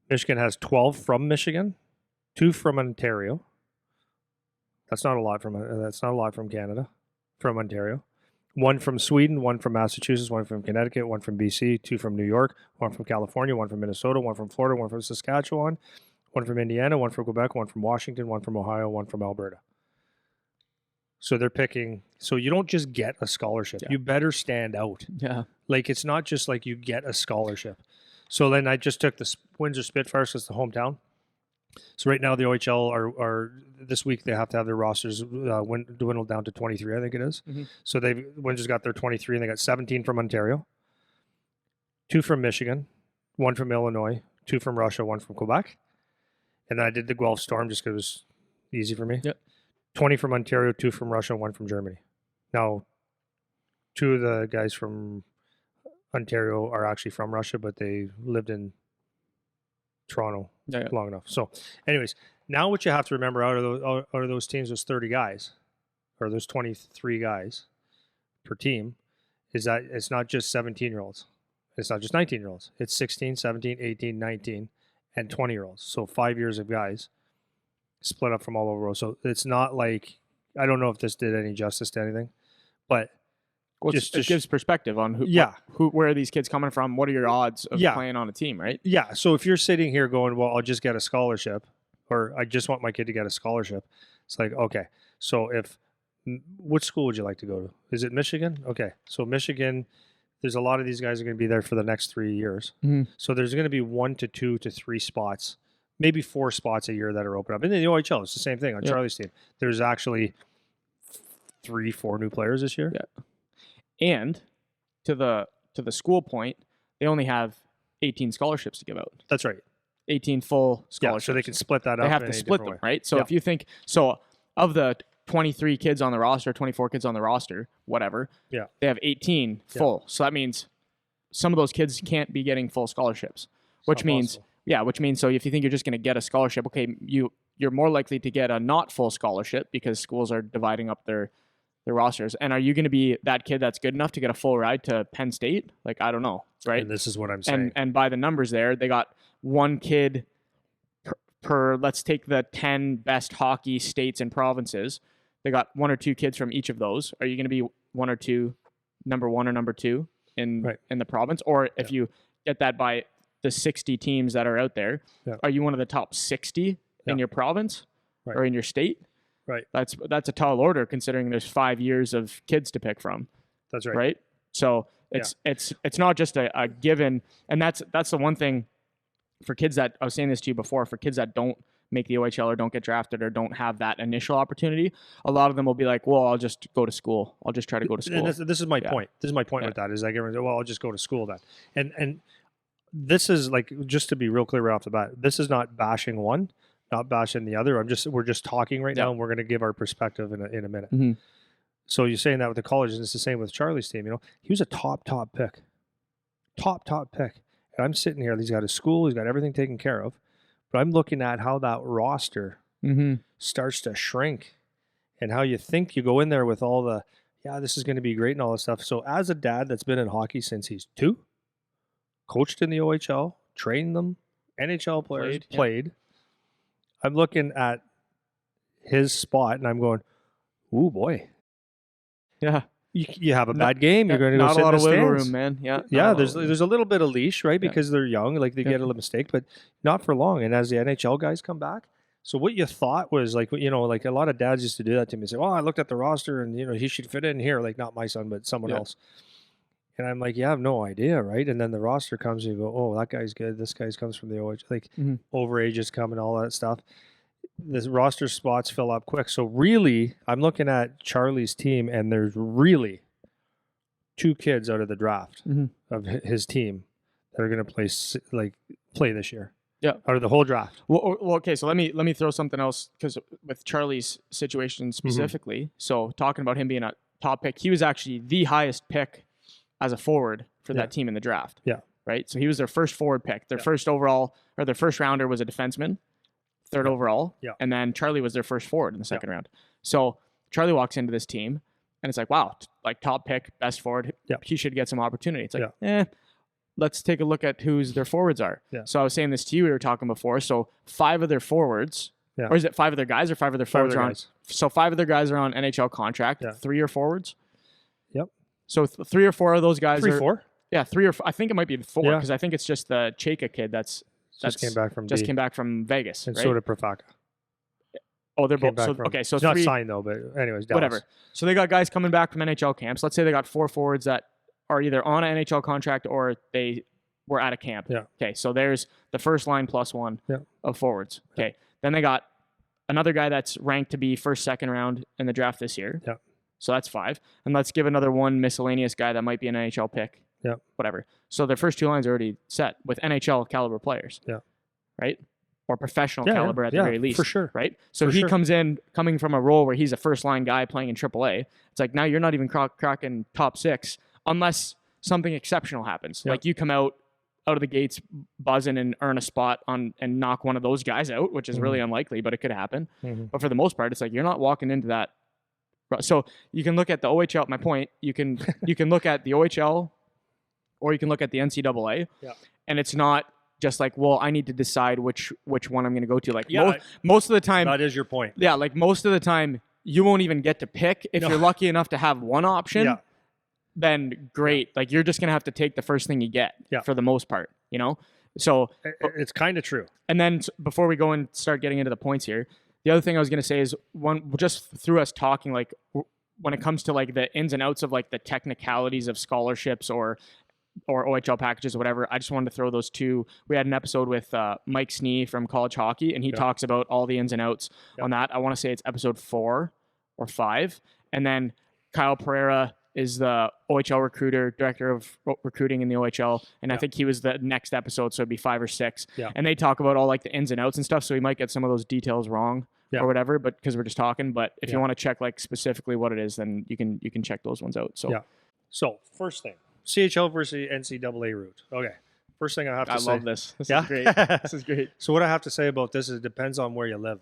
Michigan has 12 from Michigan, 2 from Ontario. That's not a lot from Canada, from Ontario. 1 from Sweden, 1 from Massachusetts, 1 from Connecticut, 1 from BC, 2 from New York, 1 from California, 1 from Minnesota, 1 from Florida, 1 from Saskatchewan, 1 from Indiana, 1 from Quebec, 1 from Washington, 1 from Ohio, 1 from Alberta. So they're picking. So you don't just get a scholarship. Yeah. You better stand out. Yeah. Like, it's not just like you get a scholarship. So then I just took the Windsor Spitfires as the hometown. So right now the OHL are this week they have to have their rosters dwindled down to 23, I think it is. Mm-hmm. So Windsor's got their 23, and they got 17 from Ontario, 2 from Michigan, 1 from Illinois, 2 from Russia, 1 from Quebec. And then I did the Guelph Storm just because it was easy for me. Yep. 20 from Ontario, 2 from Russia, 1 from Germany. Now, 2 of the guys from Ontario are actually from Russia, but they lived in Toronto long enough. So anyways, now what you have to remember, out of those teams, those 30 guys, or those 23 guys per team, is that it's not just 17-year-olds. It's not just 19-year-olds. It's 16, 17, 18, 19, and 20-year-olds. So 5 years of guys split up from all over. So it's not like, I don't know if this did any justice to anything, but it gives perspective on where are these kids coming from? What are your odds of playing on a team, right? Yeah. So if you're sitting here going, well, I'll just get a scholarship, or I just want my kid to get a scholarship, it's like, okay, so which school would you like to go to? Is it Michigan? Okay. So Michigan, there's a lot of these guys are going to be there for the next 3 years. Mm-hmm. So there's going to be 1 to 2 to 3 spots, maybe 4 spots a year that are open up. And in the OHL, it's the same thing on Charlie's team. There's actually 3-4 new players this year. Yeah. And to the school point, they only have 18 scholarships to give out. That's right. 18 full scholarships. So they can split that up. They have to split them, right? So if you think, of the 23 kids on the roster, 24 kids on the roster, whatever, they have 18 full. So that means some of those kids can't be getting full scholarships, which means, so if you think you're just going to get a scholarship, okay, you're more likely to get a not full scholarship because schools are dividing up their rosters. And are you going to be that kid that's good enough to get a full ride to Penn State? Like, I don't know, right? And this is what I'm saying. And by the numbers there, they got 1 kid per let's take the 10 best hockey states and provinces. They got 1 or 2 kids from each of those. Are you going to be 1 or 2, number 1 or number 2 in the province? Or if you get that by the 60 teams that are out there, are you one of the top 60 in your province or in your state? Right. That's a tall order considering there's 5 years of kids to pick from. That's right. Right. So it's not just a given, and that's the one thing for kids that I was saying this to you before. For kids that don't make the OHL or don't get drafted or don't have that initial opportunity, a lot of them will be like, "Well, I'll just go to school. I'll just try to go to school." And this is my point. This is my point with that is like everyone's like, "Well, I'll just go to school then." And this is like, just to be real clear right off the bat, this is not bashing one, not bashing the other. We're just talking right now, and we're going to give our perspective in a minute. Mm-hmm. So you're saying that with the colleges, and it's the same with Charlie's team. You know, he was a top pick, top pick. And I'm sitting here. He's got his school. He's got everything taken care of. But I'm looking at how that roster starts to shrink, and how you think you go in there with all the, this is going to be great and all this stuff. So as a dad that's been in hockey since he's 2, coached in the OHL, trained them, NHL players Played, yeah. played. I'm looking at his spot and I'm going, ooh, boy. Yeah. You have a bad game, you're going to go Not sit a lot in of the wiggle stands. room, man. Yeah. Yeah, there's a little bit of leash, right? Yeah. Because they're young, like they Yeah. get a mistake, but not for long. And as the NHL guys come back, so what you thought was like, you know, like a lot of dads used to do that to me. Say, "Oh, I looked at the roster, and you know, he should fit in here." Like not my son, but someone else. And I'm like, "You have no idea, right?" And then the roster comes, and you go, "Oh, that guy's good. This guy's comes from the OH, like overages come and all that stuff." The roster spots fill up quick. So really, I'm looking at Charlie's team, and there's really 2 kids out of the draft of his team that are going to play this year. Yeah, out of the whole draft. Well, okay. So let me throw something else, because with Charlie's situation specifically. So talking about him being a top pick, he was actually the highest pick as a forward for that team in the draft. Yeah. Right. So he was their first forward pick. Their first overall, or their first rounder was a defenseman, third overall. Yeah. And then Charlie was their first forward in the second round. So Charlie walks into this team, and it's like, wow, like top pick, best forward. Yeah. He should get some opportunity. It's like, let's take a look at who's their forwards are. Yeah. So I was saying this to you, we were talking before. So 5 of their forwards, or is it 5 of their guys or 5 of their forwards are on? So 5 of their guys are on NHL contract. 3 are forwards. Yep. So 3 or 4 of those guys are 4. Yeah, 3 or 4. I think it might be 4, because I think it's just the Chayka kid that's came back from Vegas, and right? so did Profaka. Oh, they're both okay. So it's 3, not signed though, but anyways, Dallas. Whatever. So they got guys coming back from NHL camps. Let's say they got 4 forwards that are either on an NHL contract or they were at a camp. Yeah. Okay. So there's the first line plus 1 of forwards. Okay. Then they got another guy that's ranked to be first, second round in the draft this year. Yeah. So that's 5. And let's give another 1 miscellaneous guy that might be an NHL pick. Yeah. Whatever. So their first 2 lines are already set with NHL caliber players. Yeah. Right? Or professional caliber at the very least. For sure. Right? So he comes in coming from a role where he's a first line guy playing in AAA. It's like, now you're not even cracking top 6 unless something exceptional happens. Yeah. Like you come out of the gates buzzing and earn a spot on and knock one of those guys out, which is really unlikely, but it could happen. But for the most part, it's like you're not walking into that. So you can look at the OHL. My point, you can look at the OHL, or you can look at the NCAA, and it's not just like, well, I need to decide which one I'm going to go to. Like most of the time, that is your point. Yeah, like most of the time, you won't even get to pick. If you're lucky enough to have one option, then great. Like you're just going to have to take the first thing you get for the most part, you know? So it's kind of true. And then before we go and start getting into the points here, the other thing I was going to say is just through us talking, like when it comes to like the ins and outs of like the technicalities of scholarships or OHL packages or whatever, I just wanted to throw those 2. We had an episode with Mike Snee from College Hockey, and he talks about all the ins and outs on that. I want to say it's episode 4 or 5. And then Kyle Pereira is the OHL recruiter, director of recruiting in the OHL, and I think he was the next episode, so it'd be 5 or 6. Yeah. And they talk about all like the ins and outs and stuff, so we might get some of those details wrong or whatever, but because we're just talking. But if you want to check like specifically what it is, then you can check those ones out. So So first thing, CHL versus NCAA route. Okay. First thing I have to say. I love this. This is great. This is great. So what I have to say about this is it depends on where you live.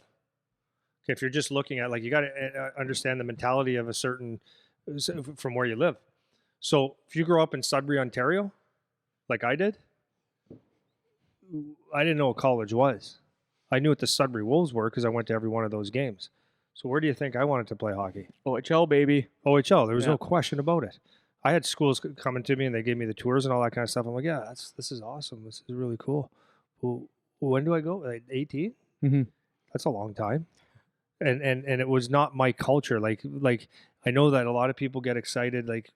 Okay, if you're just looking at, like, you got to understand the mentality of a certain, from where you live. So if you grow up in Sudbury, Ontario, like I did, I didn't know what college was. I knew what the Sudbury Wolves were because I went to every one of those games. So where do you think I wanted to play hockey? OHL, baby. OHL. There was no question about it. I had schools coming to me and they gave me the tours and all that kind of stuff. I'm like, yeah, this is awesome. This is really cool. Well, when do I go? Like 18? Mm-hmm. That's a long time. And it was not my culture. Like I know that a lot of people get excited like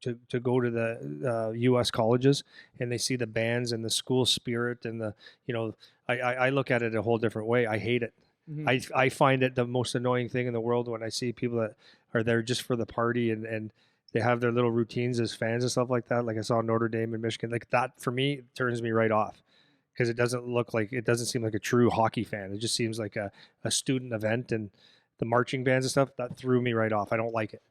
to go to the U.S. colleges and they see the bands and the school spirit and the, you know, I look at it a whole different way. I hate it. Mm-hmm. I find it the most annoying thing in the world when I see people that are there just for the party and they have their little routines as fans and stuff like that. Like I saw Notre Dame and Michigan. Like that for me turns me right off because it doesn't seem like a true hockey fan. It just seems like a student event, and the marching bands and stuff that threw me right off. I don't like it.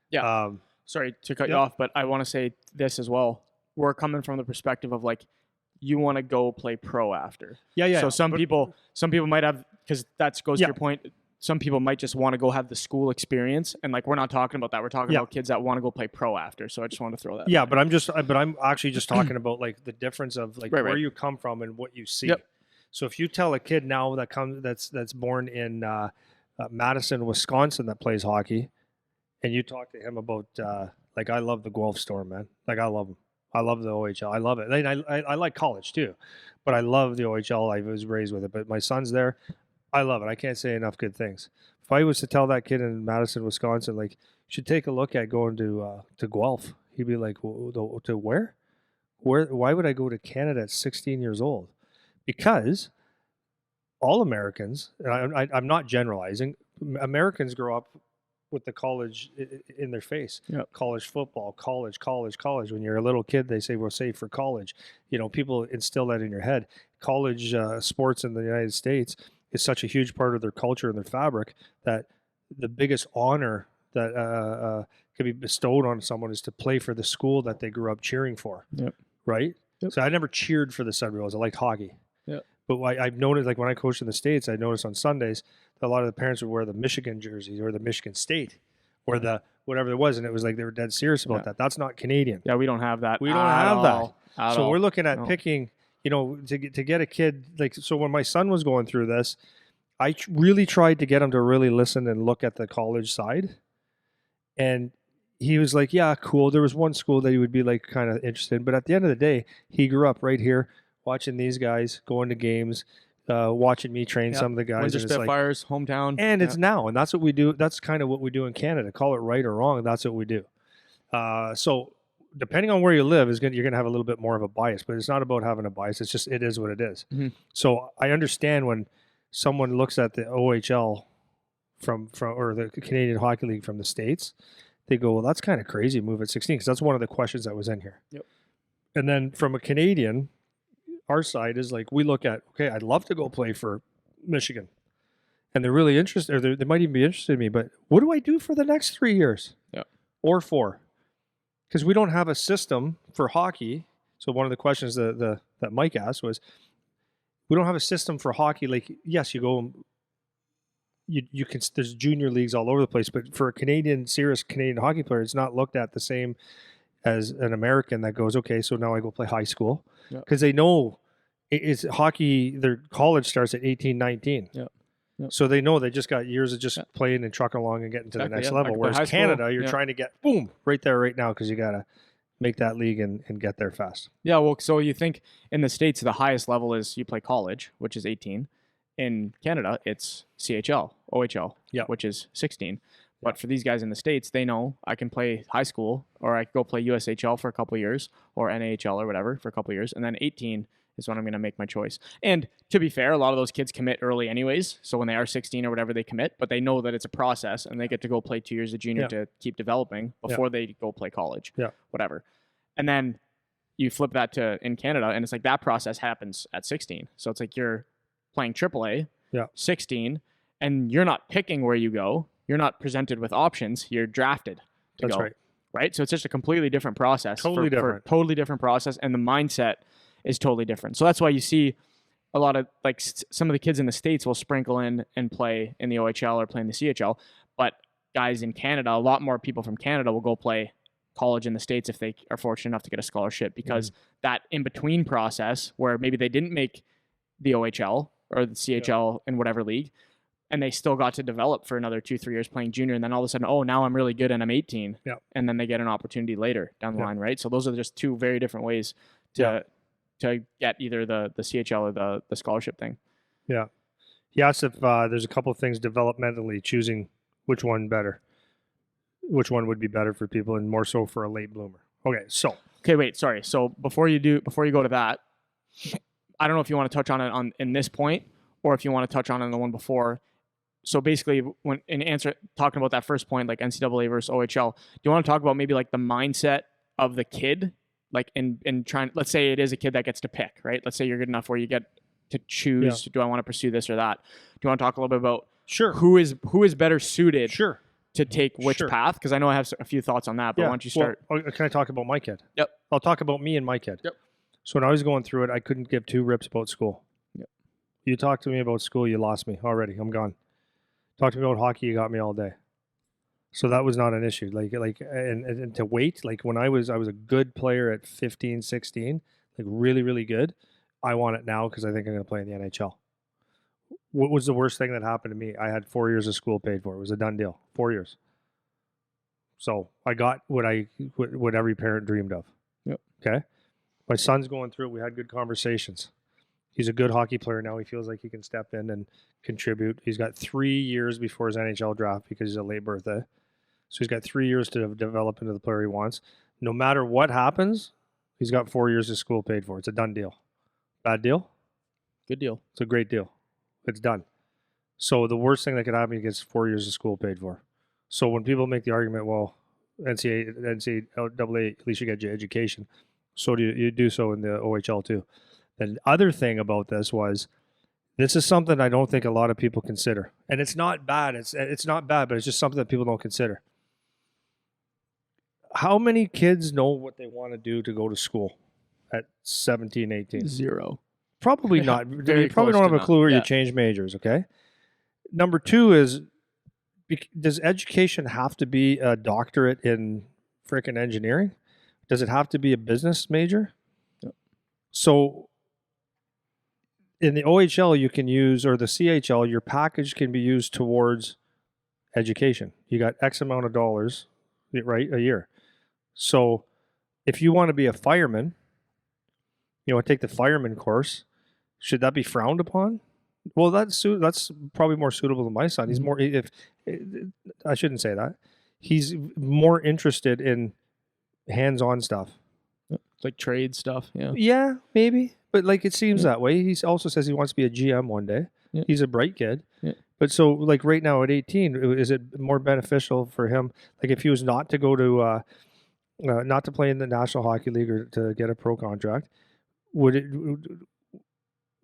Yeah. Sorry to cut you off, but I want to say this as well. We're coming from the perspective of like, you want to go play pro after. Yeah. So some people might have, because that goes to your point. Some people might just want to go have the school experience, and like we're not talking about that. We're talking about kids that want to go play pro after. So I just wanted to throw that. Yeah, but I'm actually just talking about like the difference of like where you come from and what you see. Yep. So if you tell a kid now that's born in Madison, Wisconsin, that plays hockey, and you talk to him about like, I love the Guelph Storm, man. Like, I love them. I love the OHL. I love it. I like college too, but I love the OHL. I was raised with it. But my son's there. I love it. I can't say enough good things. If I was to tell that kid in Madison, Wisconsin, like, you should take a look at going to Guelph, he'd be like, to where? Why would I go to Canada at 16 years old? Because all Americans, and I'm not generalizing, Americans grow up with the college in their face. Yep. College football, college. When you're a little kid, they say, we'll save for college. People instill that in your head. College sports in the United States is such a huge part of their culture and their fabric that the biggest honor that could be bestowed on someone is to play for the school that they grew up cheering for. Yep. Right? Yep. So I never cheered for the Sun Rebels. I liked hockey. Yep. But I've noticed, like when I coached in the States, I noticed on Sundays that a lot of the parents would wear the Michigan jerseys or the Michigan State or the whatever it was, and it was like they were dead serious about that. That's not Canadian. Yeah, we don't have that. We don't have that. So we're looking at No. picking, to get a kid, like, so when my son was going through this, I really tried to get him to really listen and look at the college side. And he was like, yeah, cool. There was one school that he would be like kind of interested in. But at the end of the day, he grew up right here watching these guys, going to games, watching me train some of the guys. Windsor Spitfires, hometown. And it's now. And that's what we do. That's kind of what we do in Canada. Call it right or wrong. That's what we do. So depending on where you live, you're going to have a little bit more of a bias. But it's not about having a bias. It's just, it is what it is. Mm-hmm. So I understand when someone looks at the OHL from or the Canadian Hockey League from the States, they go, well, that's kind of crazy, move at 16, because that's one of the questions that was in here. Yep. And then from a Canadian, our side is like, we look at, okay, I'd love to go play for Michigan. And they're really interested, or they might even be interested in me, but what do I do for the next 3 years? Yeah. Or 4? Because we don't have a system for hockey. So one of the questions that Mike asked was, we don't have a system for hockey. Like, yes, you go, you can, there's junior leagues all over the place, but for a serious Canadian hockey player, it's not looked at the same as an American that goes, okay, so now I go play high school. Because they know it's hockey, their college starts at 18, 19. Yep. So they know they just got years of just playing and trucking along and getting to the next level. Whereas Canada, you're trying to get, boom, right there, right now, because you got to make that league and get there fast. Yeah, well, so you think in the States, the highest level is you play college, which is 18. In Canada, it's CHL, OHL, which is 16. But for these guys in the States, they know I can play high school, or I can go play USHL for a couple of years, or NAHL or whatever for a couple of years. And then 18 is when I'm going to make my choice. And to be fair, a lot of those kids commit early anyways. So when they are 16 or whatever, they commit, but they know that it's a process and they get to go play 2 years of junior to keep developing before they go play college, whatever. And then you flip that to in Canada, and it's like that process happens at 16. So it's like you're playing AAA, 16, and you're not picking where you go. You're not presented with options. You're drafted to go. Right? So it's just a completely different process. Totally different process, and the mindset is totally different. So that's why you see a lot of, like, some of the kids in the States will sprinkle in and play in the OHL or play in the CHL, but guys in Canada, a lot more people from Canada will go play college in the States if they are fortunate enough to get a scholarship, because that in-between process where maybe they didn't make the OHL or the CHL in whatever league, and they still got to develop for another 2-3 years playing junior, and then all of a sudden, oh, now I'm really good and I'm 18, and then they get an opportunity later down the line, right? So those are just two very different ways to get either the CHL or the scholarship thing. Yeah. He asked if there's a couple of things developmentally, choosing which one would be better for people, and more so for a late bloomer. Okay, wait, sorry. So before you go to that, I don't know if you want to touch on it in this point, or if you want to touch on it in the one before. So basically, when talking about that first point, like NCAA versus OHL, do you want to talk about maybe like the mindset of the kid, like in trying? Let's say it is a kid that gets to pick, right? Let's say you're good enough where you get to choose. Do I want to pursue this or that? Do you want to talk a little bit about who is better suited? To take which path? Because I know I have a few thoughts on that, but why don't you start? Well, can I talk about my kid? Yep. I'll talk about me and my kid. Yep. So when I was going through it, I couldn't give two rips about school. Yep. You talk to me about school, you lost me already. I'm gone. Talk to me about hockey, you got me all day. So that was not an issue. And to wait, like when I was a good player at 15, 16, like really, really good. I want it now because I think I'm going to play in the NHL. What was the worst thing that happened to me? I had 4 years of school paid for. It was a done deal. 4 years. So I got what every parent dreamed of. Yep. Okay. My son's going through it. We had good conversations. He's a good hockey player now. He feels like he can step in and contribute. He's got 3 years before his NHL draft because he's a late birthday. So he's got 3 years to develop into the player he wants. No matter what happens, he's got 4 years of school paid for. It's a done deal. Bad deal? Good deal. It's a great deal. It's done. So the worst thing that could happen, he gets 4 years of school paid for. So when people make the argument, well, NCAA, at least you get your education. So you do so in the OHL too. The other thing about this is something I don't think a lot of people consider. And it's not bad. It's not bad, but it's just something that people don't consider. How many kids know what they want to do to go to school at 17, 18? Zero. Probably not. You probably don't have a clue where you change majors, okay? Number two is, does education have to be a doctorate in freaking engineering? Does it have to be a business major? Yep. So in the OHL you can use, or the CHL, your package can be used towards education. You got X amount of dollars, right, a year. So if you want to be a fireman, take the fireman course, should that be frowned upon? Well, that's probably more suitable to my son. He's more, I shouldn't say that. He's more interested in hands-on stuff. Like trade stuff, yeah. Yeah, maybe. But like it seems that way. He also says he wants to be a GM one day. Yeah. He's a bright kid. Yeah. But so like right now at 18, is it more beneficial for him, like if he was not to go to, not to play in the National Hockey League or to get a pro contract,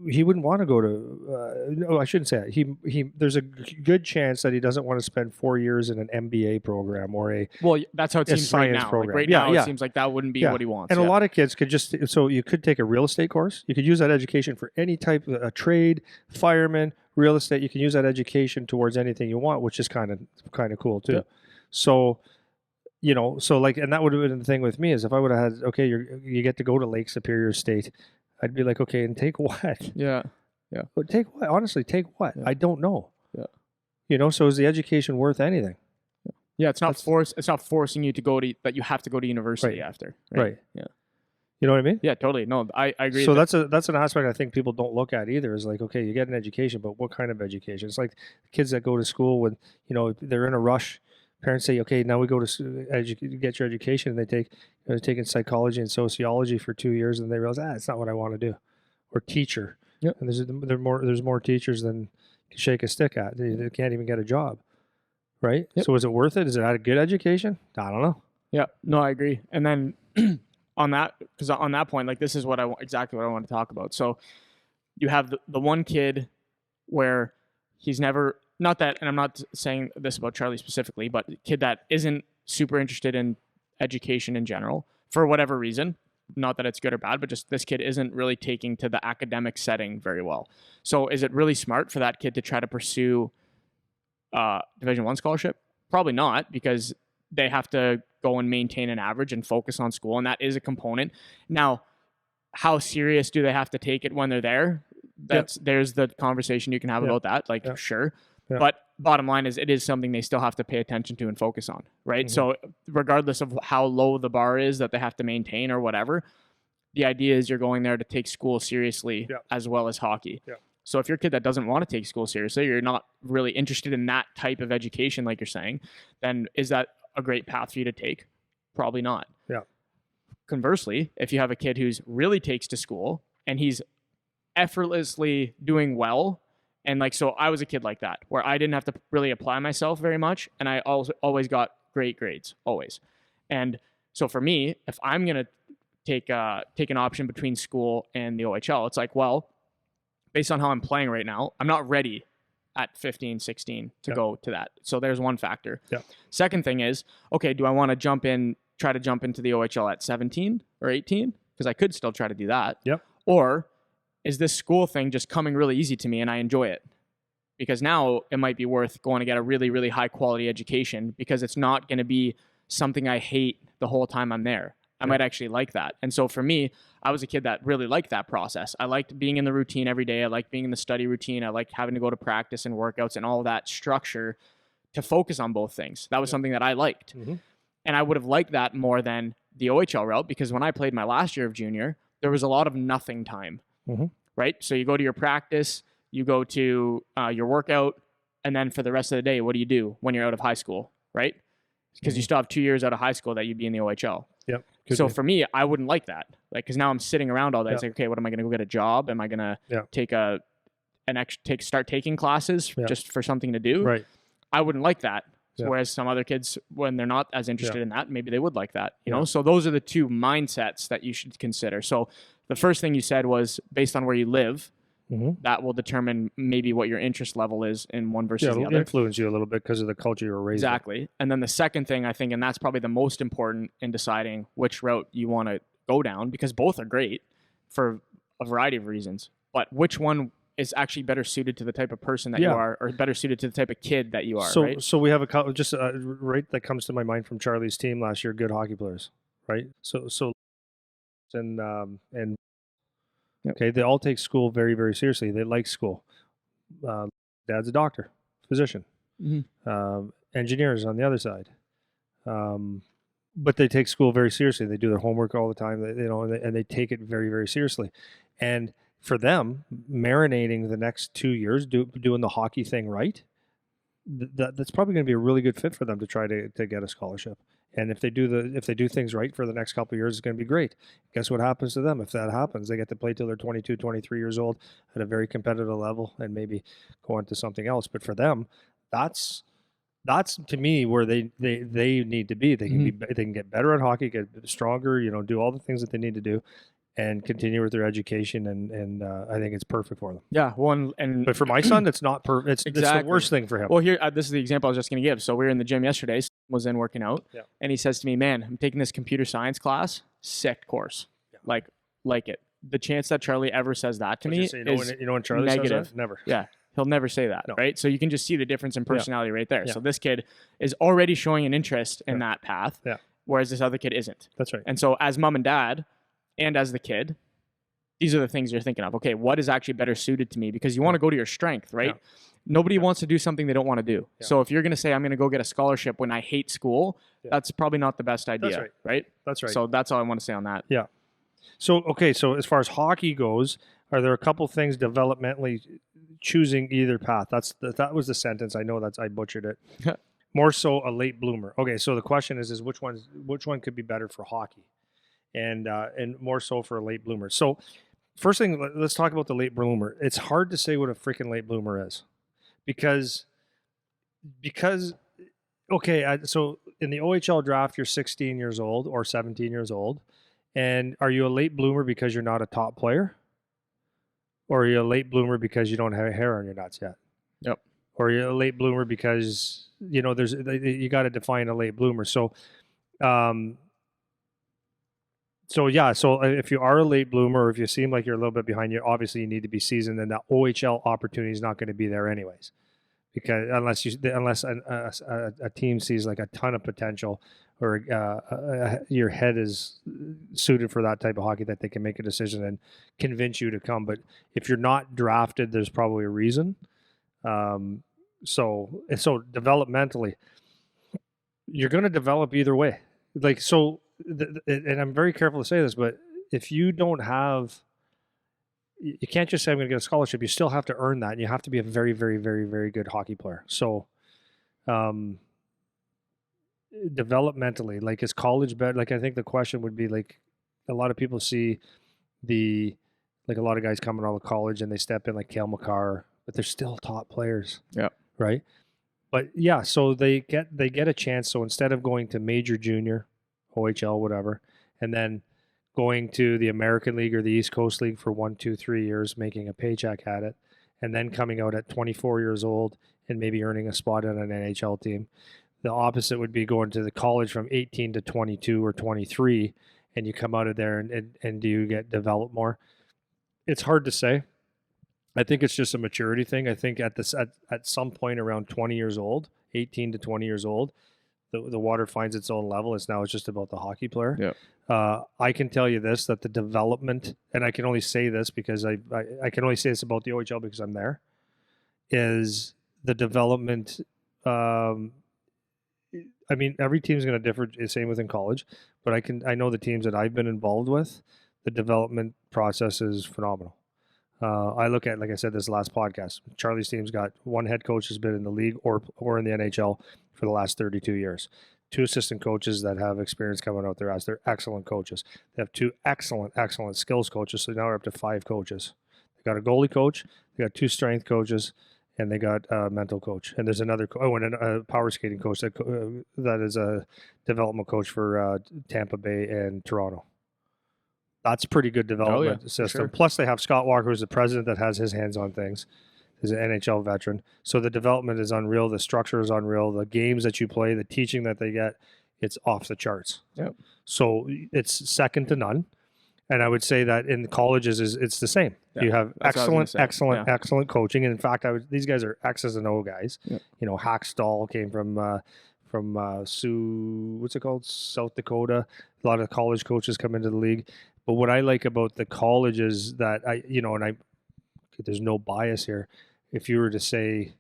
he wouldn't want to go to, no, I shouldn't say that. There's a good chance that he doesn't want to spend 4 years in an MBA program or that's how it seems right now. Program. Like now, it seems like that wouldn't be what he wants. And a lot of kids could so you could take a real estate course. You could use that education for any type of a trade, fireman, real estate. You can use that education towards anything you want, which is kind of cool too. Yeah. So, and that would have been the thing with me is if I would have had, okay, you get to go to Lake Superior State, I'd be like, okay, and take what? Yeah. But take what? Honestly, take what? Yeah. I don't know. Yeah. So is the education worth anything? Yeah, it's not forcing you to go to that you have to go to university after. Right. Yeah. You know what I mean? Yeah, totally. No, I agree. So that's an aspect I think people don't look at either. Is like, okay, you get an education, but what kind of education? It's like kids that go to school when they're in a rush. Parents say, okay, now we go to get your education, and they're taking psychology and sociology for 2 years, and they realize, it's not what I want to do. Or teacher. Yep. And there's more teachers than you shake a stick at. They can't even get a job. Right? Yep. So is it worth it? Is it a good education? I don't know. Yeah, no, I agree. And then on that point, like this is exactly what I want to talk about. So you have the one kid where he's never, not that, and I'm not saying this about Charlie specifically, but a kid that isn't super interested in education in general for whatever reason. Not that it's good or bad, but just this kid isn't really taking to the academic setting very well. So is it really smart for that kid to try to pursue Division I scholarship? Probably not, because they have to go and maintain an average and focus on school, and that is a component. Now, how serious do they have to take it when they're there? There's the conversation you can have about that. Like, sure. Yeah. But bottom line is, it is something they still have to pay attention to and focus on, right? Mm-hmm. So regardless of how low the bar is that they have to maintain or whatever, the idea is you're going there to take school seriously as well as hockey. Yeah. So if you're a kid that doesn't want to take school seriously, you're not really interested in that type of education, like you're saying, then is that a great path for you to take? Probably not. Yeah. Conversely, if you have a kid who's really takes to school and he's effortlessly doing well, and like, so I was a kid like that, where I didn't have to really apply myself very much, and I always got great grades, always. And so for me, if I'm going to take an option between school and the OHL, it's like, well, based on how I'm playing right now, I'm not ready at 15, 16 to go to that. So there's one factor. Yeah. Second thing is, okay, do I want to try to jump into the OHL at 17 or 18? Because I could still try to do that. Yep. Or is this school thing just coming really easy to me and I enjoy it? Because now it might be worth going to get a really, really high quality education, because it's not going to be something I hate the whole time I'm there. I might actually like that. And so for me, I was a kid that really liked that process. I liked being in the routine every day. I liked being in the study routine. I liked having to go to practice and workouts and all that structure to focus on both things. That was something that I liked. And I would have liked that more than the OHL route, because when I played my last year of junior, there was a lot of nothing time, right? So you go to your practice, you go to your workout, and then for the rest of the day, what do you do when you're out of high school, right? Because you still have 2 years out of high school that you'd be in the OHL. Yep. So for me, I wouldn't like that. Like, because now I'm sitting around all day. It's like, okay, what am I going to go get a job? Am I going to start taking classes just for something to do? Right. I wouldn't like that. Whereas some other kids, when they're not as interested in that, maybe they would like that. You know. So those are the two mindsets that you should consider. So the first thing you said was based on where you live. That will determine maybe what your interest level is in one versus the other. It'll influence you a little bit because of the culture you were raised in. Exactly. And then the second thing, I think, and that's probably the most important in deciding which route you want to go down, because both are great for a variety of reasons, but which one is actually better suited to the type of person that you are, or better suited to the type of kid that you are, right? So we have a couple, just right, that comes to my mind from Charlie's team last year, good hockey players, right? So and okay, they all take school very, very seriously. They like school. Dad's a doctor, physician, engineers on the other side. But they take school very seriously. They do their homework all the time, and they take it very, very seriously. And for them, marinating the next 2 years, doing the hockey thing right, that's probably going to be a really good fit for them to try to get a scholarship. And if they do things right for the next couple of years, it's going to be great. Guess what happens to them if that happens? They get to play till they're 22, 23 years old at a very competitive level and maybe go on to something else. But for them, that's to me where they need to be. They can they can get better at hockey, get stronger, do all the things that they need to do, and continue with their education, and I think it's perfect for them. Yeah, but for my son, it's not perfect. It's the worst thing for him. Well, here, this is the example I was just going to give. So we were in the gym yesterday, was in working out, and he says to me, "Man, I'm taking this computer science class, sick course, like it." The chance that Charlie ever says that to me is when Charlie negative. Says that? Never. Yeah, he'll never say that, right? So you can just see the difference in personality right there. So this kid is already showing an interest in that path, whereas this other kid isn't. That's right. And so as mom and dad, and as the kid, these are the things you're thinking of. Okay, what is actually better suited to me? Because you want to go to your strength, right? Yeah. Nobody wants to do something they don't want to do. Yeah. So if you're going to say, I'm going to go get a scholarship when I hate school, that's probably not the best idea, right? That's right. So that's all I want to say on that. Yeah. So as far as hockey goes, are there a couple things developmentally choosing either path? That was the sentence. I know I butchered it. More so a late bloomer. Okay, so the question is which one could be better for hockey? And more so for a late bloomer. So first thing, let's talk about the late bloomer. It's hard to say what a freaking late bloomer is because okay, so in the OHL draft, you're 16 years old or 17 years old. And are you a late bloomer because you're not a top player? Or are you a late bloomer because you don't have hair on your nuts yet? Yep. Or are you a late bloomer because, you got to define a late bloomer. So, So if you are a late bloomer, or if you seem like you're a little bit behind, you need to be seasoned, and that OHL opportunity is not going to be there anyways, because unless a team sees like a ton of potential, or your head is suited for that type of hockey that they can make a decision and convince you to come. But if you're not drafted, there's probably a reason. So developmentally, you're going to develop either way. And I'm very careful to say this, but if you don't have, you can't just say I'm going to get a scholarship. You still have to earn that, and you have to be a very, very, very, very good hockey player. So, developmentally, like, is college better? Like, I think the question would be, like, a lot of people see a lot of guys coming out of college and they step in like Cale Makar, but they're still top players. Yeah. Right. But yeah, so they get a chance. So instead of going to major, junior, OHL, whatever, and then going to the American League or the East Coast League for 1, 2, 3 years, making a paycheck at it, and then coming out at 24 years old and maybe earning a spot on an NHL team. The opposite would be going to the college from 18 to 22 or 23, and you come out of there and do you get developed more? It's hard to say. I think it's just a maturity thing. I think at some point around 20 years old, 18 to 20 years old, the water finds its own level. It's just about the hockey player. Yeah. I can tell you this, that the development, and I can only say this because I can only say this about the OHL because I'm there, is the development. I mean, every team's going to differ. Same within college, but I know the teams that I've been involved with, the development process is phenomenal. I look at, like I said, this last podcast, Charlie's team's got one head coach has been in the league or in the NHL for the last 32 years. 2 assistant coaches that have experience coming out there as they're excellent coaches. They have 2 excellent skills coaches. So now we're up to 5 coaches. They got a goalie coach. They got 2 strength coaches, and they got a mental coach. And there's another and a power skating coach that is a development coach for Tampa Bay and Toronto. That's pretty good development system. Sure. Plus, they have Scott Walker, who's the president that has his hands on things. He's an NHL veteran. So the development is unreal. The structure is unreal. The games that you play, the teaching that they get, it's off the charts. Yep. So it's second to none. And I would say that in colleges, it's the same. Yeah, you have excellent coaching. And in fact, these guys are X's and O guys. Yep. You know, Hackstall came from South Dakota. A lot of college coaches come into the league. But what I like about the college is that there's no bias here. If you were to say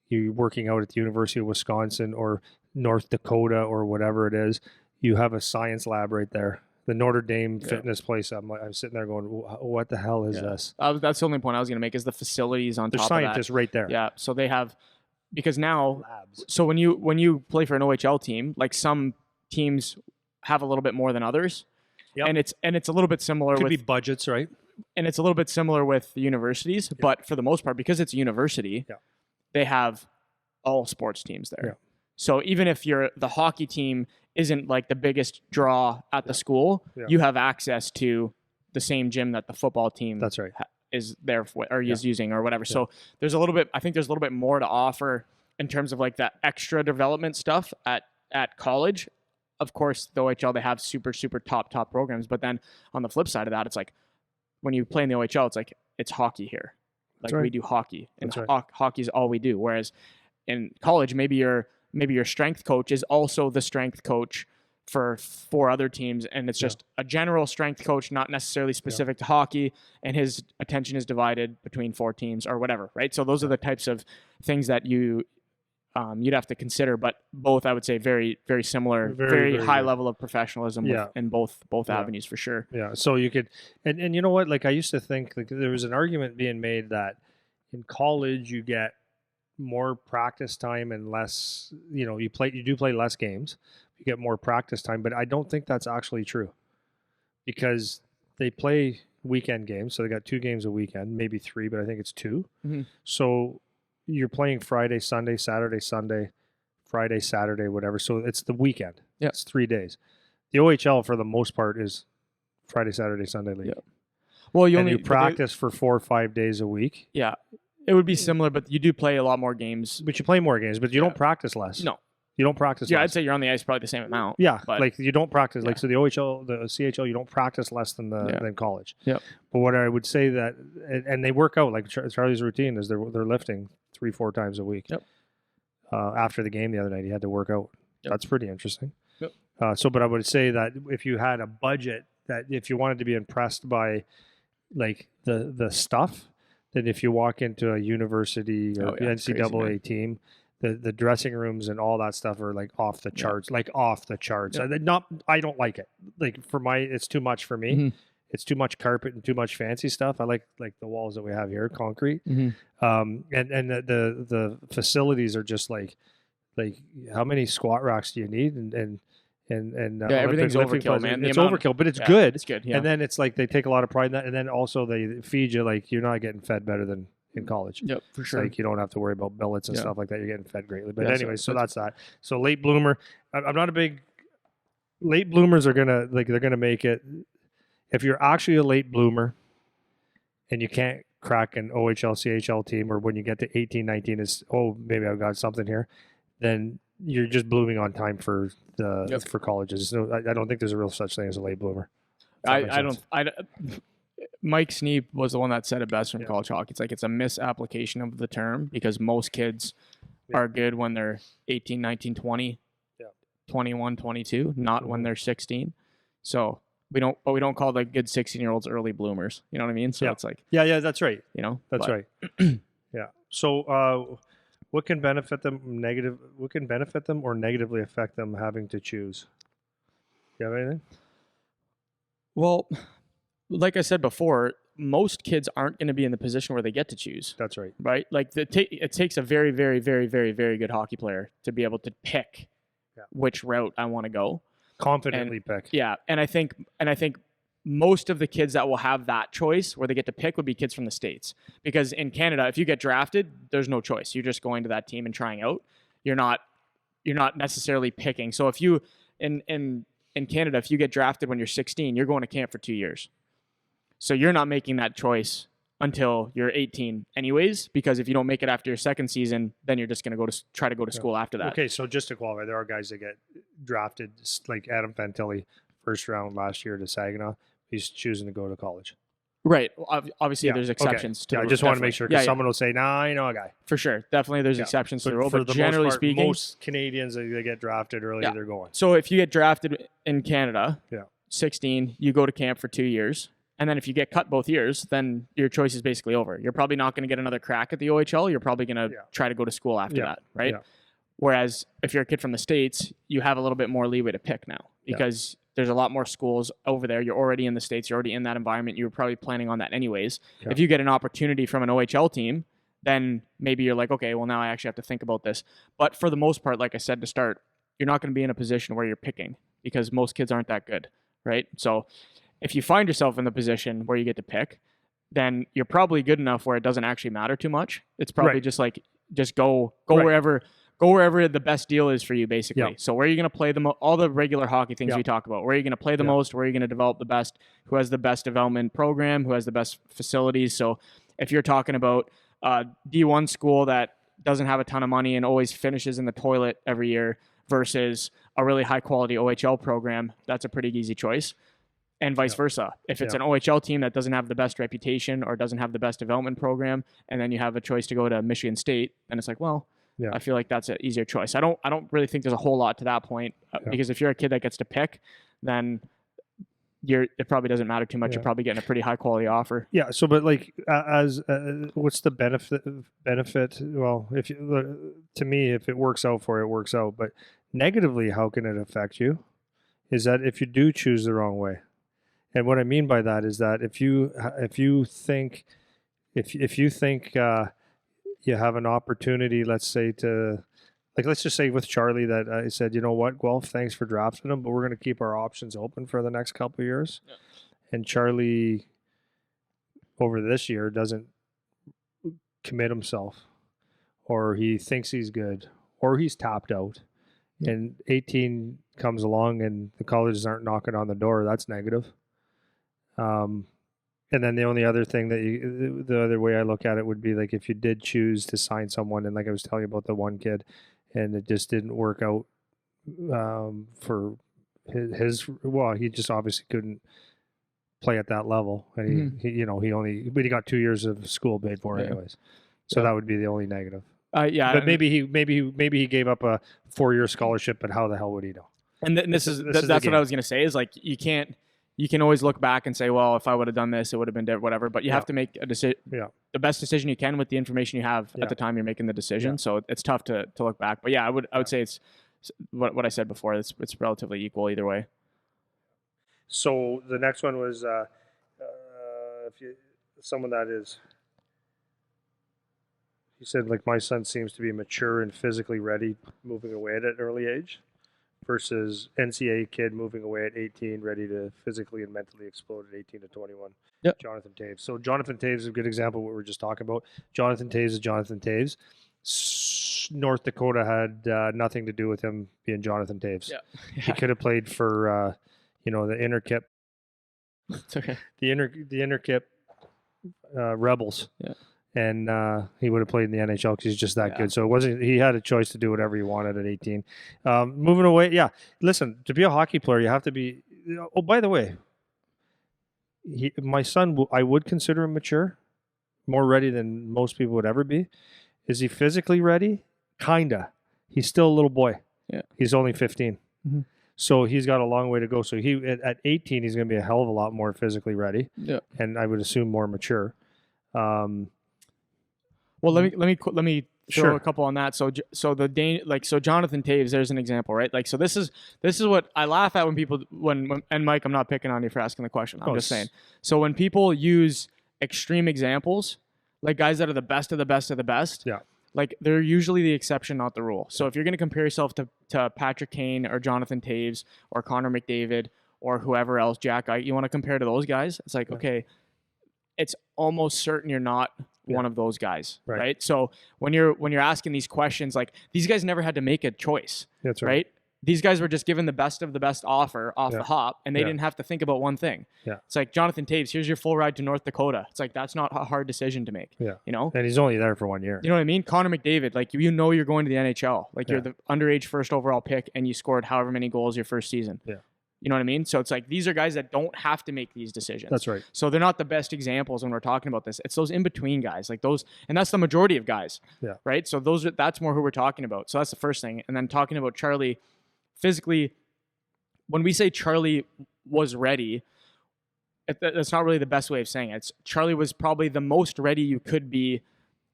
you're working out at the University of Wisconsin or North Dakota or whatever it is, you have a science lab right there. The Notre Dame fitness place. I'm sitting there going, what the hell is this? That's the only point I was going to make is the facilities on top of that. There's scientists right there. Yeah. So they have, because now, labs. So when you play for an OHL team, like some teams have a little bit more than others. Yep. And it's a little bit similar Could be budgets, right? And it's a little bit similar with the universities, but for the most part, because it's a university, they have all sports teams there. Yeah. So even if the hockey team isn't like the biggest draw at the school, you have access to the same gym that the football team is there for, or is using or whatever. Yeah. So there's a little bit more to offer in terms of like that extra development stuff at college. Of course, the OHL, they have super, super top programs. But then on the flip side of that, it's like when you play in the OHL, it's like it's hockey here. Like we do hockey, and hockey is all we do. Whereas in college, maybe your strength coach is also the strength coach for 4 other teams, and it's just a general strength coach, not necessarily specific to hockey, and his attention is divided between 4 teams or whatever, right? So those are the types of things that you'd have to consider, but both I would say very, very similar, very high level of professionalism in both avenues for sure. Yeah. So you could, and you know what? Like I used to think, like there was an argument being made that in college you get more practice time and less. You know, you do play less games, you get more practice time, but I don't think that's actually true because they play weekend games, so they got 2 games a weekend, maybe 3, but I think it's 2. Mm-hmm. So you're playing Friday, Sunday, Saturday, Sunday, Friday, Saturday, whatever. So it's the weekend. Yeah. It's 3 days. The OHL, for the most part, is Friday, Saturday, Sunday league. Yeah. Well, you practice for 4 or 5 days a week. Yeah. It would be similar, but you do play a lot more games. But you play more games, but you don't practice less. No. You don't practice less. Yeah, I'd say you're on the ice probably the same amount. Yeah, but like you don't practice. Like, so the OHL, the CHL, you don't practice less than than college. Yeah. But what I would say that, and they work out, like Charlie's routine is they're lifting 3-4 times a week. Yep. After the game the other night, he had to work out. Yep. That's pretty interesting. Yep. But I would say that if you had a budget, that if you wanted to be impressed by like the stuff, then if you walk into a university or NCAA team, the dressing rooms and all that stuff are like off the charts, like off the charts. Yeah. I don't like it. Like it's too much for me. Mm-hmm. It's too much carpet and too much fancy stuff. I like the walls that we have here, concrete. Mm-hmm. And the facilities are just like how many squat racks do you need? And everything's overkill, man. It's overkill, but it's good. It's good. Yeah. And then it's like they take a lot of pride in that, and then also they feed you like you're not getting fed better than in college. Yep, for sure. Like you don't have to worry about billets and stuff like that. You're getting fed greatly. But anyway, so that's that. So late bloomer. I'm not a big late bloomers are they're gonna make it. If you're actually a late bloomer and you can't crack an OHL, CHL team, or when you get to 18, 19 is maybe I've got something here, then you're just blooming on time for for colleges. So I don't think there's a real such thing as a late bloomer. Mike Sneap was the one that said it best from college hockey. It's like it's a misapplication of the term because most kids are good when they're 18, 19, 20. Yeah. 21, 22, not when they're 16. So we don't call the good 16-year-olds early bloomers. You know what I mean? So it's like, yeah, that's right. That's right. Yeah. So what can benefit them or negatively affect them having to choose? Do you have anything? Well, like I said before, most kids aren't going to be in the position where they get to choose. That's right. Right? Like it takes a very, very, very, very, very good hockey player to be able to pick which route I want to go. Confidently pick. Yeah, and I think most of the kids that will have that choice where they get to pick would be kids from the States. Because in Canada, if you get drafted, there's no choice. You're just going to that team and trying out. You're not necessarily picking. So if you in Canada, if you get drafted when you're 16, you're going to camp for 2 years. So you're not making that choice until you're 18 anyways, because if you don't make it after your second season, then you're just going to try to go to school after that. Okay, so just to qualify, there are guys that get drafted, like Adam Fantilli, first round last year to Saginaw. He's choosing to go to college. Right. Obviously, there's exceptions to the rule. rule. I just want to make sure, because someone will say, nah, I know a guy. For sure. Definitely there's exceptions to the rule, but generally speaking, most Canadians, they get drafted early, they're going. So if you get drafted in Canada, 16, you go to camp for 2 years. And then if you get cut both years, then your choice is basically over. You're probably not going to get another crack at the OHL. You're probably going to try to go to school after that, right? Yeah. Whereas if you're a kid from the States, you have a little bit more leeway to pick now because there's a lot more schools over there. You're already in the States. You're already in that environment. You were probably planning on that anyways. Yeah. If you get an opportunity from an OHL team, then maybe you're like, okay, well, now I actually have to think about this. But for the most part, like I said to start, you're not going to be in a position where you're picking because most kids aren't that good, right? So if you find yourself in the position where you get to pick, then you're probably good enough where it doesn't actually matter too much. It's probably just go wherever the best deal is for you, basically. Yeah. So where are you going to play all the regular hockey things we talk about? Where are you going to play the most? Where are you going to develop the best? Who has the best development program? Who has the best facilities? So if you're talking about a D1 school that doesn't have a ton of money and always finishes in the toilet every year versus a really high quality OHL program, that's a pretty easy choice. And vice versa. If it's an OHL team that doesn't have the best reputation or doesn't have the best development program, and then you have a choice to go to Michigan State, then it's like, well, I feel like that's an easier choice. I don't really think there's a whole lot to that point because if you're a kid that gets to pick, then it probably doesn't matter too much. You're probably getting a pretty high quality offer. Yeah. So, but like, what's the benefit? Well, to me, if it works out for you, it works out. But negatively, how can it affect you? Is that if you do choose the wrong way? And what I mean by that is that if you think you have an opportunity, let's just say with Charlie that I said, you know what, Guelph, thanks for drafting him, but we're going to keep our options open for the next couple of years. Yeah. And Charlie over this year doesn't commit himself, or he thinks he's good, or he's tapped out. And 18 comes along and the colleges aren't knocking on the door. That's negative. And then the only other thing the other way I look at it would be like if you did choose to sign someone, and like I was telling you about the one kid, and it just didn't work out for he just obviously couldn't play at that level, and he got 2 years of school paid for anyways, so that would be the only negative. But maybe he gave up a 4-year scholarship, but how the hell would he know? And that's what I was gonna say is like you can always look back and say, well, if I would have done this, it would have been different, whatever. But you have to make a decision, the best decision you can with the information you have at the time you're making the decision. Yeah. So it's tough to look back. But I would say it's what I said before. It's relatively equal either way. So the next one was someone that is. He said, like, my son seems to be mature and physically ready, moving away at an early age, versus NCAA kid moving away at 18, ready to physically and mentally explode at 18 to 21. Yep. Jonathan Toews. So Jonathan Toews is a good example of what we were just talking about. Jonathan Toews is Jonathan Toews. North Dakota had nothing to do with him being Jonathan Toews. Yeah. He could have played for, the Interkip. It's okay. The Interkip Rebels. Yeah. And he would have played in the NHL because he's just that good. So it wasn't. He had a choice to do whatever he wanted at 18. Moving away, listen, to be a hockey player, you have to be. Oh, by the way, my son, I would consider him mature, more ready than most people would ever be. Is he physically ready? Kinda. He's still a little boy. Yeah. He's only 15. Mm-hmm. So he's got a long way to go. So at 18, he's going to be a hell of a lot more physically ready. Yeah. And I would assume more mature. Well, let me throw a couple on that. So Jonathan Taves, there's an example, right? Like, so this is what I laugh at when people and Mike, I'm not picking on you for asking the question. I'm just saying. So when people use extreme examples, like guys that are the best of the best of the best, yeah, like they're usually the exception, not the rule. So if you're going to compare yourself to Patrick Kane or Jonathan Taves or Connor McDavid or whoever else, Jack, you want to compare to those guys? It's like, okay, it's almost certain you're not one of those guys, right? So when you're asking these questions, like these guys never had to make a choice. That's right. These guys were just given the best of the best offer off the hop, and they didn't have to think about one thing. Yeah. It's like, Jonathan Taves, here's your full ride to North Dakota. It's like, that's not a hard decision to make. Yeah. You know? And he's only there for 1 year. You know what I mean? Connor McDavid, like, you're going to the NHL. Like, you're the underage first overall pick, and you scored however many goals your first season. Yeah. You know what I mean? So it's like, these are guys that don't have to make these decisions. That's right. So they're not the best examples when we're talking about this. It's those in-between guys, like those, and that's the majority of guys. Yeah. Right? So that's more who we're talking about. So that's the first thing. And then talking about Charlie, physically, when we say Charlie was ready, that's not really the best way of saying it. Charlie was probably the most ready you could be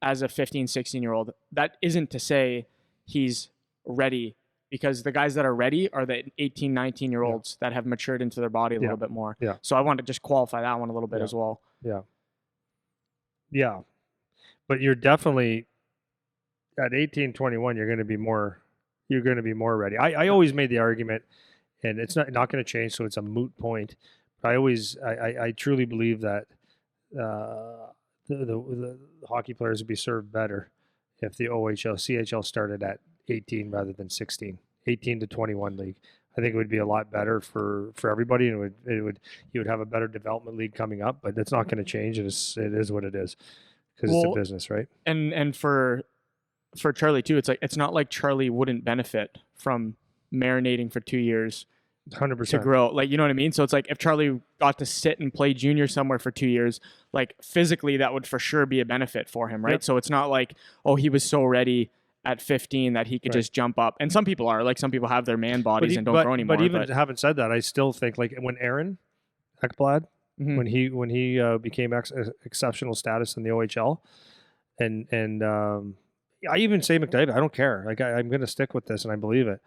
as a 15, 16-year-old. That isn't to say he's ready, because the guys that are ready are the 18, 19-year-olds that have matured into their body a little bit more. Yeah. So I want to just qualify that one a little bit as well. Yeah. Yeah. But you're definitely at 18, 21, you're going to be more ready. I always made the argument, and it's not going to change, so it's a moot point. But I truly believe that the hockey players would be served better if the OHL, CHL started at 18 rather than 16, 18 to 21 league. I think it would be a lot better for everybody, and you would have a better development league coming up. But it's not going to change. It is what it is, because it's a business, right? And for Charlie too, it's not like Charlie wouldn't benefit from marinating for 2 years 100% to grow. Like, you know what I mean? So it's like, if Charlie got to sit and play junior somewhere for 2 years, like physically that would for sure be a benefit for him, right? Yep. So it's not like, oh, he was so ready at 15 that he could just jump up. And some people are, like, some people have their man bodies and don't grow anymore. But even having said that, I still think, like, when Aaron Ekblad, when he became exceptional status in the OHL, and I even say McDavid, I don't care. Like, I'm going to stick with this, and I believe it.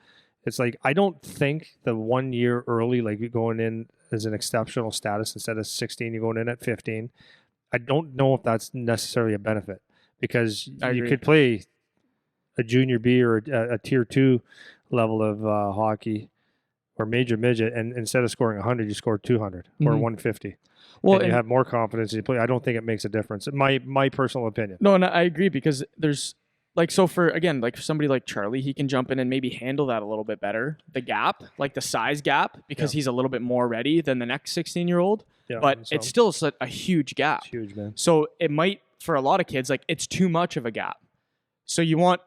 It's like, I don't think the 1 year early, like you're going in as an exceptional status instead of 16, you're going in at 15. I don't know if that's necessarily a benefit, because you could play a junior B or a tier 2 level of hockey or major midget, and instead of scoring 100, you score 200 or 150. Well, and you have more confidence in you play. I don't think it makes a difference. My personal opinion. No, and I agree, because there's, like, so for somebody like Charlie, he can jump in and maybe handle that a little bit better. The gap, like the size gap, because he's a little bit more ready than the next 16-year-old. Yeah, but it's still a huge gap. It's huge, man. So it might, for a lot of kids, like, it's too much of a gap. So you want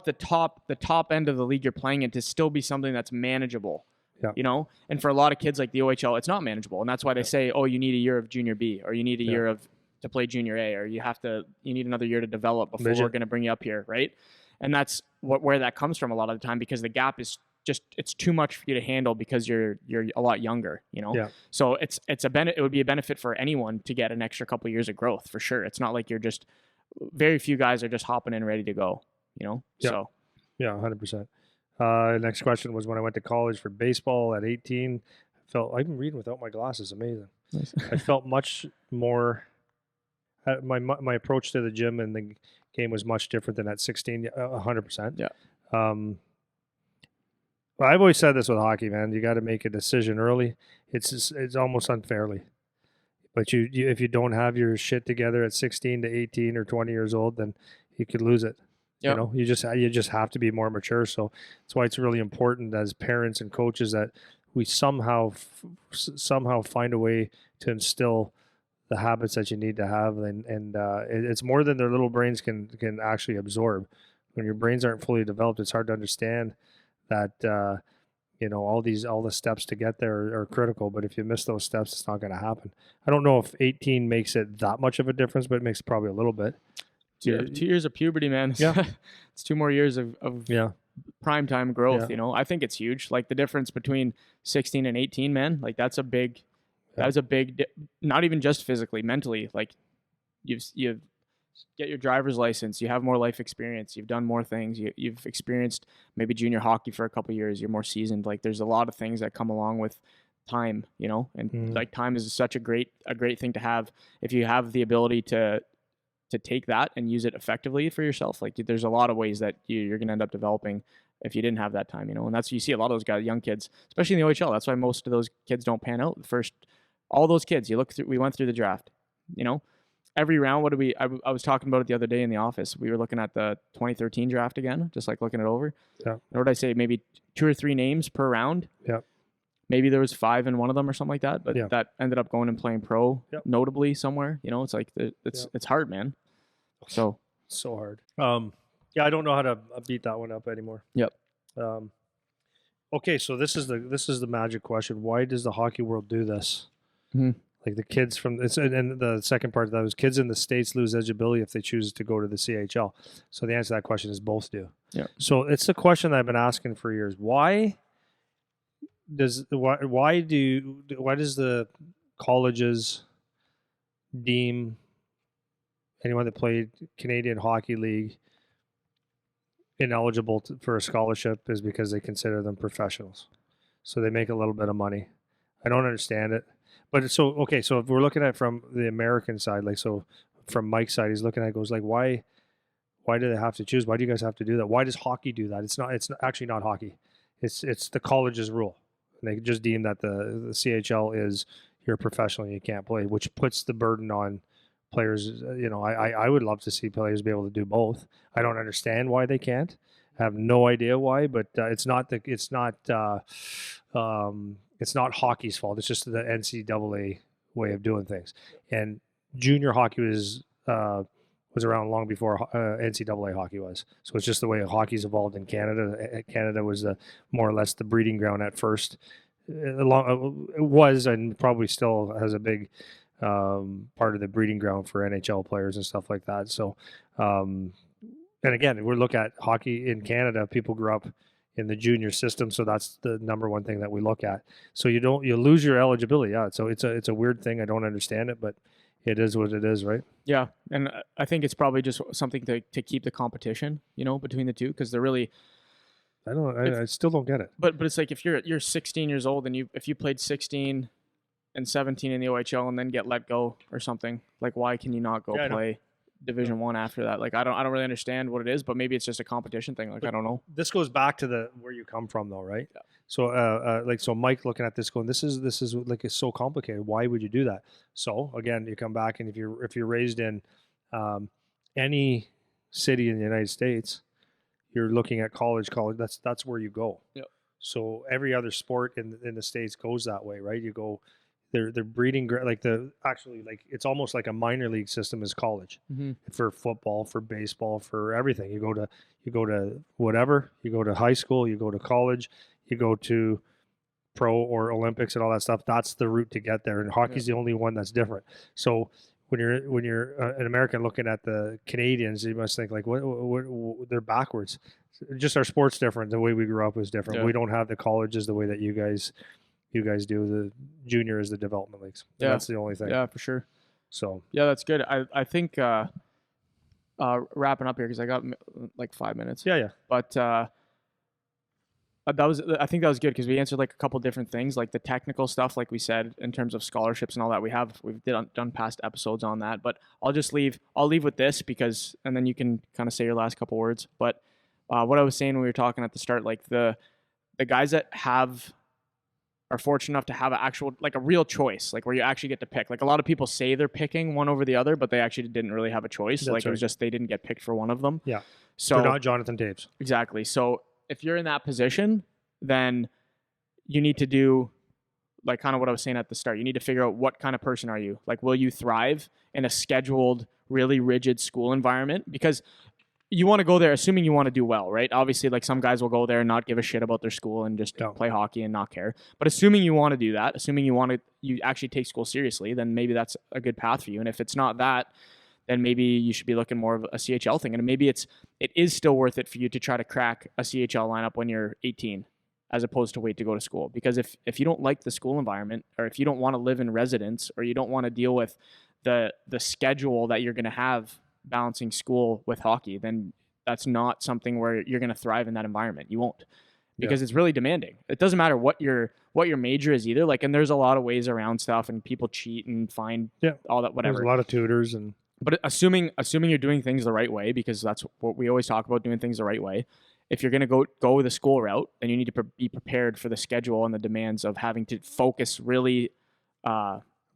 the top end of the league you're playing in to still be something that's manageable. Yeah. You know? And for a lot of kids like the OHL, it's not manageable. And that's why they say, oh, you need a year of junior B, or you need a year to play junior A, or you need another year to develop before we're going to bring you up here, right? And that's where that comes from a lot of the time, because the gap is just, it's too much for you to handle because you're a lot younger, you know? Yeah. So it would be a benefit for anyone to get an extra couple of years of growth, for sure. It's not like very few guys are just hopping in ready to go, you know? Yeah. So yeah, 100%. Next question was, when I went to college for baseball at 18, I'm reading without my glasses. Amazing. Nice. I felt much more, my approach to the gym and the game was much different than at 16. 100%. Yeah. Well, I've always said this with hockey, man. You got to make a decision early. It's almost unfairly. But you if you don't have your shit together at 16 to 18 or 20 years old, then you could lose it. Yep. You know, you just have to be more mature. So that's why it's really important as parents and coaches that we somehow find a way to instill the habits that you need to have, and it's more than their little brains can actually absorb. When your brains aren't fully developed, it's hard to understand that all the steps to get there are critical. But if you miss those steps, it's not going to happen. I don't know if 18 makes it that much of a difference, but it makes probably a little bit. 2 years of puberty, man. Yeah. It's 2 more years of primetime growth. Yeah. You know, I think it's huge. Like the difference between 16 and 18, man. Like that's a big. That was a big. Not even just physically, mentally. Like you've get your driver's license. You have more life experience. You've done more things. You've experienced maybe junior hockey for a couple of years. You're more seasoned. Like there's a lot of things that come along with time. You know, and like time is such a great thing to have if you have the ability to take that and use it effectively for yourself. Like there's a lot of ways that you're going to end up developing if you didn't have that time, you know, and that's, you see a lot of those guys, young kids, especially in the OHL. That's why most of those kids don't pan out. All those kids, we went through the draft, you know, every round. I was talking about it the other day in the office. We were looking at the 2013 draft again, just like looking it over. Yeah. What did I say? Maybe 2 or 3 names per round. Yeah. Maybe there was 5 in one of them or something like that, but that ended up going and playing pro notably somewhere, you know. It's like it's hard, man. So hard. Yeah, I don't know how to beat that one up anymore. Yep. Okay, so this is the magic question. Why does the hockey world do this? Mm-hmm. Like the kids and the second part of that was kids in the States lose eligibility if they choose to go to the CHL. So the answer to that question is both do. Yeah. So it's the question that I've been asking for years. Why does the colleges deem anyone that played Canadian Hockey League ineligible for a scholarship is because they consider them professionals. So they make a little bit of money. I don't understand it. But so if we're looking at it from the American side, like so from Mike's side, he's looking at it, goes like, why do they have to choose? Why do you guys have to do that? Why does hockey do that? It's actually not hockey. It's the college's rule. And they just deem that the CHL is you're a professional and you can't play, which puts the burden on players. You know, I would love to see players be able to do both. I don't understand why they can't. I have no idea why, but it's not hockey's fault. It's just the NCAA way of doing things. And junior hockey was around long before NCAA hockey was. So it's just the way hockey's evolved in Canada. Canada was more or less the breeding ground at first. It was and probably still has a big part of the breeding ground for NHL players and stuff like that. So, and again, we look at hockey in Canada. People grew up in the junior system, so that's the number one thing that we look at. So you lose your eligibility. Yeah, so it's a weird thing. I don't understand it, but it is what it is, right? Yeah, and I think it's probably just something to keep the competition, you know, between the two, because they're really. I still don't get it. But it's like if you're 16 years old and if you played 16 and 17 in the OHL and then get let go or something, like why can you not go play Division 1 after that? Like I don't really understand what it is, but maybe it's just a competition thing. Like, but I don't know. This goes back to where you come from though, right? Yeah. So so Mike looking at this going, this is like, it's so complicated. Why would you do that? So again, you come back, and if you're raised in any city in the United States, you're looking at college, that's where you go. Yep. So every other sport in the States goes that way, right? You go, they're breeding, like it's almost like a minor league system is college. Mm-hmm. For football, for baseball, for everything. You go to whatever, you go to high school, you go to college, you go to pro or Olympics and all that stuff. That's the route to get there. And hockey's the only one that's different. So when you're an American looking at the Canadians, you must think like, what they're backwards. Just our sport's different. The way we grew up was different. Yeah. We don't have the colleges the way that you guys do. The junior is the development leagues. Yeah. That's the only thing. Yeah, for sure. So yeah, that's good. I think wrapping up here, because I got like 5 minutes. Yeah. But I think that was good, because we answered like a couple different things, like the technical stuff, like we said, in terms of scholarships and all that. We've done past episodes on that, but I'll leave with this, because, and then you can kind of say your last couple words. But what I was saying when we were talking at the start, like the guys that are fortunate enough to have a real choice, like where you actually get to pick. Like a lot of people say they're picking one over the other, but they actually didn't really have a choice. That's like right. It was just they didn't get picked for one of them. Yeah. So they're not Jonathan Taves. Exactly. So if you're in that position, then you need to do like kind of what I was saying at the start. You need to figure out what kind of person are you? Like, will you thrive in a scheduled, really rigid school environment? Because you want to go there assuming you want to do well, right? Obviously, like some guys will go there and not give a shit about their school and just play hockey and not care. But assuming you want to do that, assuming you actually take school seriously, then maybe that's a good path for you. And if it's not that, then maybe you should be looking more of a CHL thing. And maybe it is still worth it for you to try to crack a CHL lineup when you're 18, as opposed to wait to go to school. Because if you don't like the school environment, or if you don't want to live in residence, or you don't want to deal with the schedule that you're going to have balancing school with hockey, then that's not something where you're going to thrive in that environment. You won't, because it's really demanding. It doesn't matter what your major is either. Like, and there's a lot of ways around stuff, and people cheat and find all that, whatever. There's a lot of tutors but assuming you're doing things the right way, because that's what we always talk about, doing things the right way. If you're going to go the school route, then you need to be prepared for the schedule and the demands of having to focus really.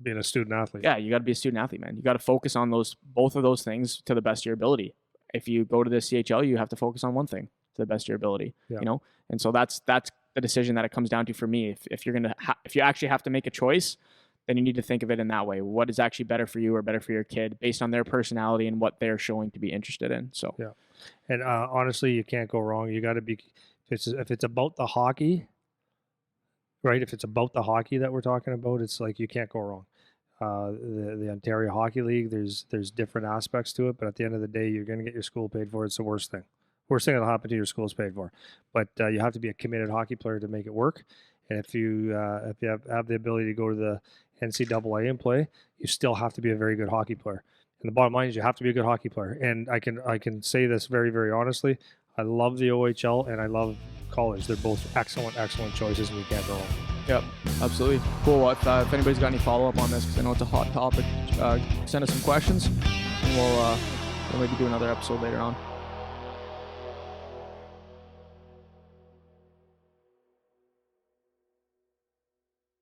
Being a student athlete. Yeah, you got to be a student athlete, man. You got to focus on both of those things to the best of your ability. If you go to the CHL, you have to focus on one thing to the best of your ability. You know, and so that's the decision that it comes down to for me. If you're if you actually have to make a choice, then you need to think of it in that way. What is actually better for you or better for your kid based on their personality and what they're showing to be interested in. So and honestly, you can't go wrong. You got to be if it's about the hockey, right? If it's about the hockey that we're talking about, it's like you can't go wrong. The Ontario Hockey League, there's different aspects to it, but at the end of the day, you're going to get your school paid for. It's the worst thing that'll happen to your school's paid for. But you have to be a committed hockey player to make it work. And if you have the ability to go to the NCAA and play, you still have to be a very good hockey player. And the bottom line is you have to be a good hockey player. And I can say this very, very honestly. I love the OHL and I love college. They're both excellent choices, and you can't go wrong. Yep, absolutely. Cool. Well, if anybody's got any follow-up on this, because I know it's a hot topic, send us some questions, and we'll maybe do another episode later on.